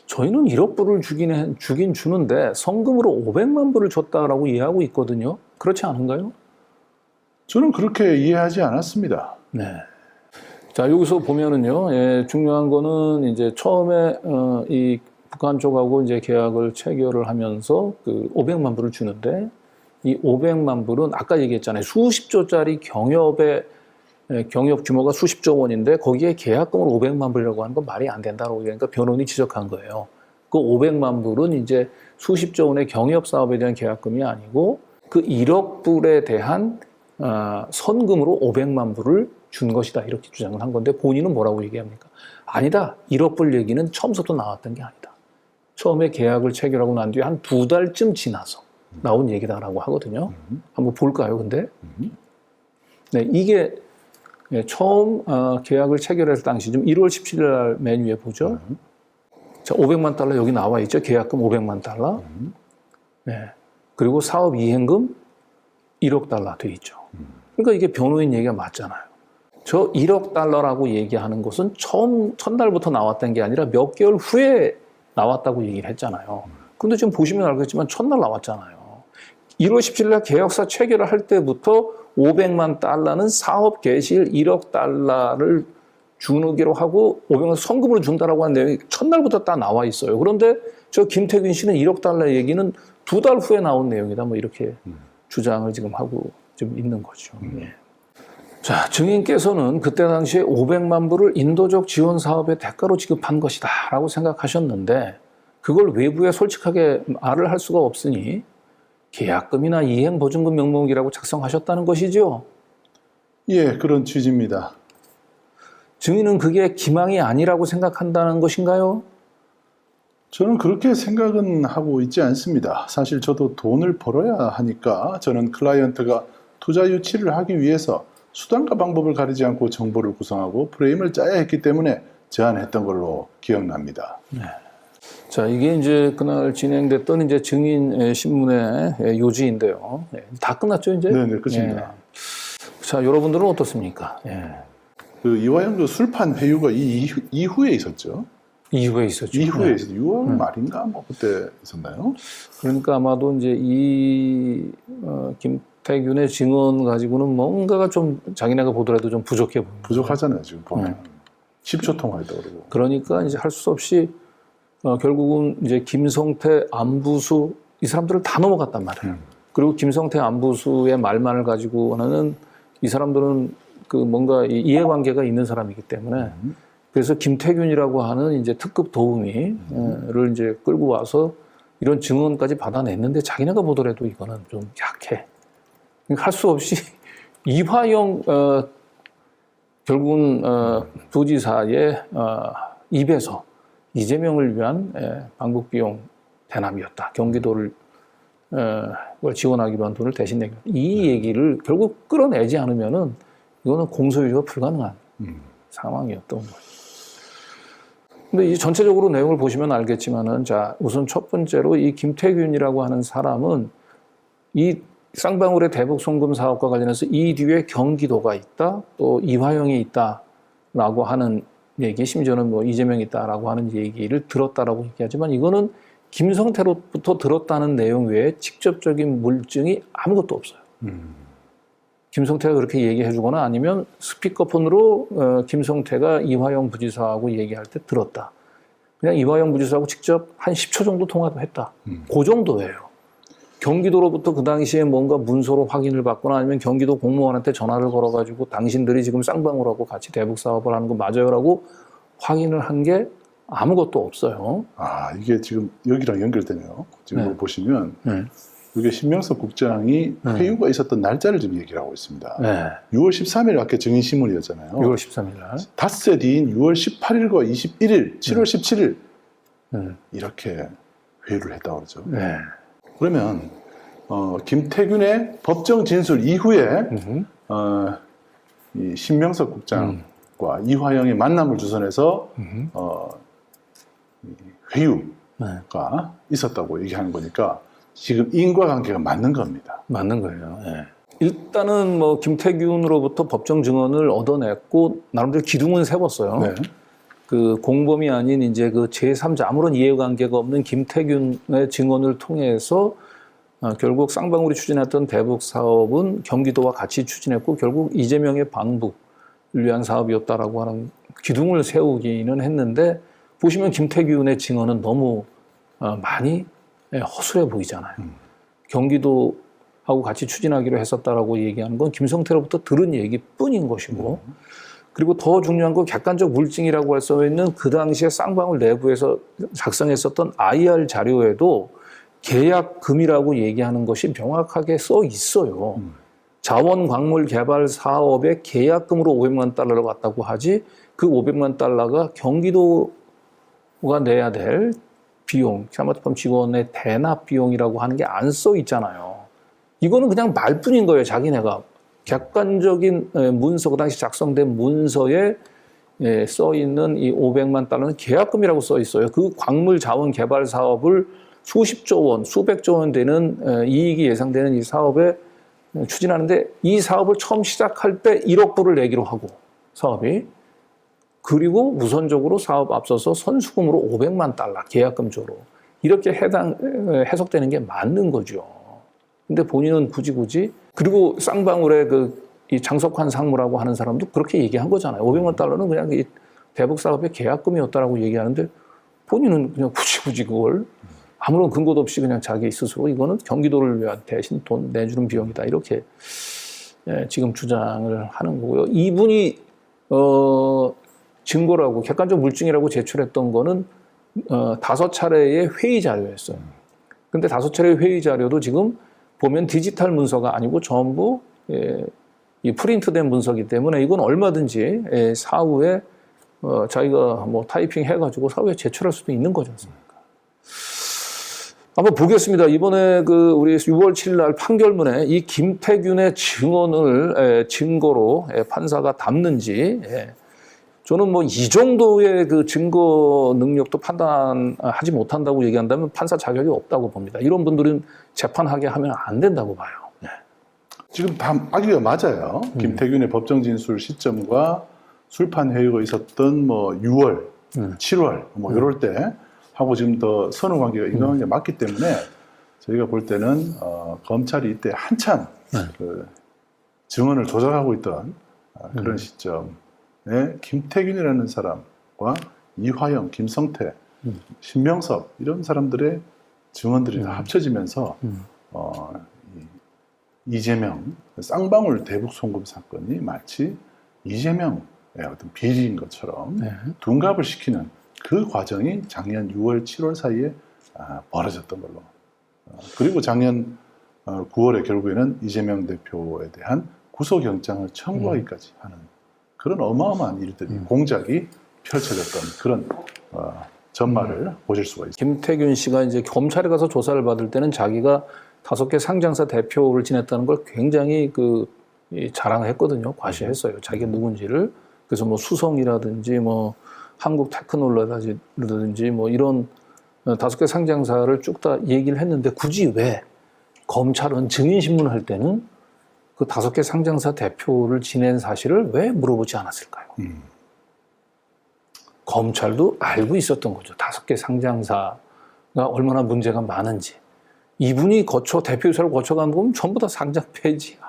저희는 1억 불을 주긴 주는데 성금으로 500만 불을 줬다라고 이해하고 있거든요. 그렇지 않은가요? 저는 그렇게 이해하지 않았습니다. 네. 자, 여기서 보면은요, 중요한 거는 이제 처음에 이 북한 쪽하고 이제 계약을 체결을 하면서 그 500만 불을 주는데, 이 500만 불은 아까 얘기했잖아요. 수십조짜리 경협 규모가 수십조 원인데 거기에 계약금을 500만 불이라고 하는 건 말이 안 된다고 그러니까 변호인이 지적한 거예요. 그 500만 불은 이제 수십조 원의 경협 사업에 대한 계약금이 아니고 그 1억 불에 대한 선금으로 500만 불을 준 것이다. 이렇게 주장을 한 건데 본인은 뭐라고 얘기합니까? 아니다. 1억 불 얘기는 처음부터 나왔던 게 아니다. 처음에 계약을 체결하고 난 뒤에 한 2달쯤 지나서 나온 얘기다라고 하거든요. 한번 볼까요, 근데? 네, 이게 처음 계약을 체결했을 당시 좀 1월 17일 날 맨 위에 보죠. 자, 500만 달러 여기 나와 있죠. 계약금 500만 달러. 네. 그리고 사업 이행금 1억 달러 돼 있죠. 그러니까 이게 변호인 얘기가 맞잖아요. 저 1억 달러라고 얘기하는 것은 첫날부터 나왔던 게 아니라 몇 개월 후에 나왔다고 얘기를 했잖아요. 근데 지금 보시면 알겠지만 첫날 나왔잖아요. 1월 17일 날 계약서 체결을 할 때부터 500만 달러는 사업 개시일 1억 달러를 주기로 하고 500만 성금으로 준다라고 하는 내용이 첫날부터 다 나와 있어요. 그런데 저 김태균 씨는 1억 달러 얘기는 2달 후에 나온 내용이다. 뭐 이렇게 주장을 지금 하고 좀 있는 거죠. 예. 자, 증인께서는 그때 당시에 500만 불을 인도적 지원 사업의 대가로 지급한 것이다 라고 생각하셨는데 그걸 외부에 솔직하게 말을 할 수가 없으니 계약금이나 이행보증금 명목이라고 작성하셨다는 것이죠? 예, 그런 취지입니다. 증인은 그게 기망이 아니라고 생각한다는 것인가요? 저는 그렇게 생각은 하고 있지 않습니다. 사실 저도 돈을 벌어야 하니까 저는 클라이언트가 투자 유치를 하기 위해서 수단과 방법을 가리지 않고 정보를 구성하고 프레임을 짜야 했기 때문에 제안했던 걸로 기억납니다. 네. 자, 이게 이제 그날 진행됐던 이제 증인 신문의 요지인데요. 다 끝났죠, 이제? 네, 끝입니다. 예. 자, 여러분들은 어떻습니까? 예. 그 이화영 그 술판 회유가 이후에 있었죠. 이후에 있었죠. 이후에 있었죠. 6월 말인가 뭐 그때 있었나요? 그러니까 아마도 이제 김태균의 증언 가지고는 뭔가가 좀 자기네가 보더라도 좀 부족해 보입니다. 부족하잖아요, 지금 보면. 10초 통화했다고 그러고. 그러니까 이제 할 수 없이 결국은 이제 김성태, 안부수 이 사람들을 다 넘어갔단 말이에요. 그리고 김성태, 안부수의 말만을 가지고는 이 사람들은 그 뭔가 이해관계가 있는 사람이기 때문에 그래서 김태균이라고 하는 이제 특급 도우미를 이제 끌고 와서 이런 증언까지 받아냈는데 자기네가 보더라도 이거는 좀 약해. 할 수 없이 이화영 결국은 부지사의 입에서 이재명을 위한 방북 비용 대납이었다. 경기도를 지원하기로 한 돈을 대신 내기로. 이 얘기를 결국 끌어내지 않으면은 이거는 공소유지가 불가능한 상황이었던 거죠. 근데 이 전체적으로 내용을 보시면 알겠지만은 자, 우선 첫 번째로 이 김태균이라고 하는 사람은 이 쌍방울의 대북 송금 사업과 관련해서 이 뒤에 경기도가 있다, 또 이화영이 있다라고 하는 얘기, 심지어는 뭐 이재명이 있다라고 하는 얘기를 들었다라고 얘기하지만 이거는 김성태로부터 들었다는 내용 외에 직접적인 물증이 아무것도 없어요. 김성태가 그렇게 얘기해 주거나 아니면 스피커폰으로 김성태가 이화영 부지사하고 얘기할 때 들었다. 그냥 이화영 부지사하고 직접 한 10초 정도 통화도 했다. 그 정도예요. 경기도로부터 그 당시에 뭔가 문서로 확인을 받거나 아니면 경기도 공무원한테 전화를 걸어가지고 당신들이 지금 쌍방울하고 같이 대북 사업을 하는 거 맞아요라고 확인을 한 게 아무것도 없어요. 아, 이게 지금 여기랑 연결되네요. 지금 네. 보시면 이게 신명석 국장이 회유가 있었던 날짜를 지금 얘기를 하고 있습니다. 네. 6월 13일 아까 증인신문이었잖아요. 6월 13일 날. 닷새 뒤인 6월 18일과 21일, 7월 17일 이렇게 회유를 했다고 그러죠. 네. 그러면 김태균의 법정 진술 이후에 이 신명석 국장 이재명과 이화영의 만남을 주선해서 이 회유가 네. 있었다고 얘기하는 거니까 지금 인과관계가 맞는 겁니다. 맞는 거예요. 예. 일단은 뭐 김태균으로부터 법정 증언을 얻어냈고 나름대로 기둥은 세웠어요. 네. 그 공범이 아닌 이제 그 제3자 아무런 이해관계가 없는 김태균의 증언을 통해서 결국 쌍방울이 추진했던 대북 사업은 경기도와 같이 추진했고 결국 이재명의 방북을 위한 사업이었다라고 하는 기둥을 세우기는 했는데 보시면 김태균의 증언은 너무 많이 허술해 보이잖아요. 경기도하고 같이 추진하기로 했었다라고 얘기하는 건 김성태로부터 들은 얘기뿐인 것이고 그리고 더 중요한 건 객관적 물증이라고 할 수 있는 그 당시에 쌍방울 내부에서 작성했었던 IR 자료에도 계약금이라고 얘기하는 것이 명확하게 써 있어요. 자원 광물 개발 사업의 계약금으로 500만 달러를 왔다고 하지 그 500만 달러가 경기도가 내야 될 비용, 사마트팜 직원의 대납 비용이라고 하는 게 안 써 있잖아요. 이거는 그냥 말뿐인 거예요, 자기네가. 객관적인 문서, 그 당시 작성된 문서에 써 있는 이 500만 달러는 계약금이라고 써 있어요. 그 광물 자원 개발 사업을 수십조 원, 수백조 원 되는 이익이 예상되는 이 사업에 추진하는데 이 사업을 처음 시작할 때 1억 불을 내기로 하고 사업이 그리고 우선적으로 사업 앞서서 선수금으로 500만 달러 계약금조로 이렇게 해석되는 게 맞는 거죠. 근데 본인은 굳이 그리고 쌍방울의 이 장석환 상무라고 하는 사람도 그렇게 얘기한 거잖아요. 500만 달러는 그냥 이 대북 사업의 계약금이었다라고 얘기하는데 본인은 그냥 굳이 그걸 아무런 근거도 없이 그냥 자기 스스로 이거는 경기도를 위한 대신 돈 내주는 비용이다 이렇게 지금 주장을 하는 거고요. 이분이 증거라고 객관적 물증이라고 제출했던 거는 5차례의 회의 자료였어요. 근데 5차례의 회의 자료도 지금 보면 디지털 문서가 아니고 전부 이 프린트된 문서이기 때문에 이건 얼마든지 사후에 자기가 뭐 타이핑 해가지고 사후에 제출할 수도 있는 거지 않습니까? 한번 보겠습니다. 이번에 우리 6월 7일 날 판결문에 이 김태균의 증언을 증거로 판사가 담는지 저는 뭐 이 정도의 그 증거 능력도 판단하지 못한다고 얘기한다면 판사 자격이 없다고 봅니다. 이런 분들은 재판하게 하면 안 된다고 봐요. 네. 지금 다 아기가 맞아요. 김태균의 법정 진술 시점과 술판 회의가 있었던 뭐 6월, 7월 뭐 이럴 때 하고 지금 더 선후 관계가 인과관계 맞기 때문에 저희가 볼 때는 검찰이 이때 한참 그 증언을 조작하고 있던 그런 시점에 김태균이라는 사람과 이화영, 김성태, 신명섭 이런 사람들의 증언들이 다 합쳐지면서 이재명 쌍방울 대북 송금 사건이 마치 이재명의 어떤 비리인 것처럼 둔갑을 시키는 그 과정이 작년 6월, 7월 사이에 벌어졌던 걸로. 그리고 작년 9월에 결국에는 이재명 대표에 대한 구속영장을 청구하기까지 하는 그런 어마어마한 일들이 공작이 펼쳐졌던 그런 전말을 보실 수가 있습니다. 김태균 씨가 이제 검찰에 가서 조사를 받을 때는 자기가 5개 상장사 대표를 지냈다는 걸 굉장히 자랑했거든요. 과시했어요. 자기가 누군지를. 그래서 뭐 수성이라든지 뭐 한국 테크놀로지라든지 뭐 이런 5개 상장사를 쭉 다 얘기를 했는데 굳이 왜 검찰은 증인신문 할 때는 그 5개 상장사 대표를 지낸 사실을 왜 물어보지 않았을까요? 검찰도 알고 있었던 거죠. 5개 상장사가 얼마나 문제가 많은지. 이분이 대표이사를 거쳐간 거 보면 전부 다 상장 폐지야.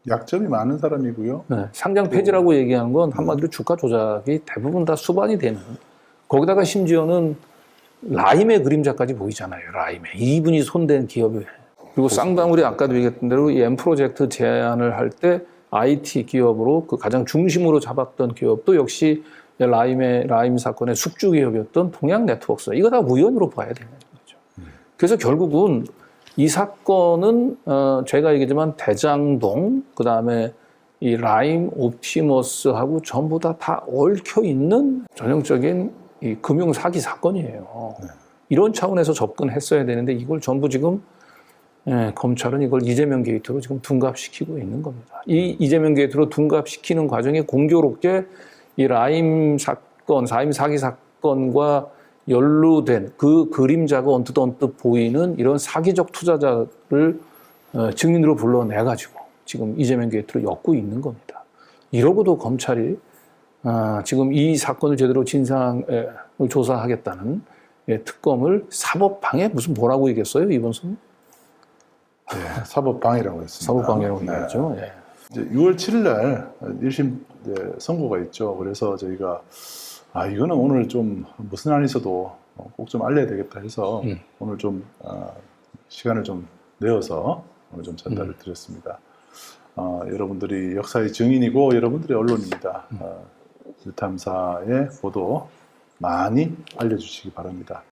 약점이 많은 사람이고요. 네, 상장 폐지라고 얘기하는 건 한마디로 주가 조작이 대부분 다 수반이 되는. 거기다가 심지어는 라임의 그림자까지 보이잖아요. 라임에. 이분이 손댄 기업이. 그리고 쌍방울이 아까도 얘기했던 대로 이 M 프로젝트 제안을 할 때 IT 기업으로 그 가장 중심으로 잡았던 기업도 역시 라임 사건의 숙주 기업이었던 동양네트워크스. 이거 다 우연으로 봐야 되는 거죠. 그래서 결국은 이 사건은 제가 얘기했지만 대장동, 그 다음에 이 라임, 옵티머스하고 전부 다 얽혀 있는 전형적인 이 금융 사기 사건이에요. 이런 차원에서 접근했어야 되는데 이걸 전부 지금 검찰은 이걸 이재명 게이트로 지금 둔갑시키고 있는 겁니다. 이 이재명 게이트로 둔갑시키는 과정에 공교롭게 이 라임 사건, 라임 사기 사건과 연루된 그 그림자가 언뜻 보이는 이런 사기적 투자자를 증인으로 불러내가지고 지금 이재명 게이트를 엮고 있는 겁니다. 이러고도 검찰이 지금 이 사건을 제대로 진상을 조사하겠다는 특검을 사법방해 무슨 뭐라고 얘기했어요, 이번수는? 네, 사법방해라고 했습니다. 사법방해라고 네. 얘기했죠. 예. 이제 6월 7일 날 1심 선고가 있죠. 그래서 저희가 이거는 오늘 좀 무슨 안 있어도 꼭 좀 알려야 되겠다 해서 오늘 좀 시간을 좀 내어서 오늘 좀 전달을 드렸습니다. 여러분들이 역사의 증인이고 여러분들이 언론입니다. 유탐사의 보도 많이 알려주시기 바랍니다.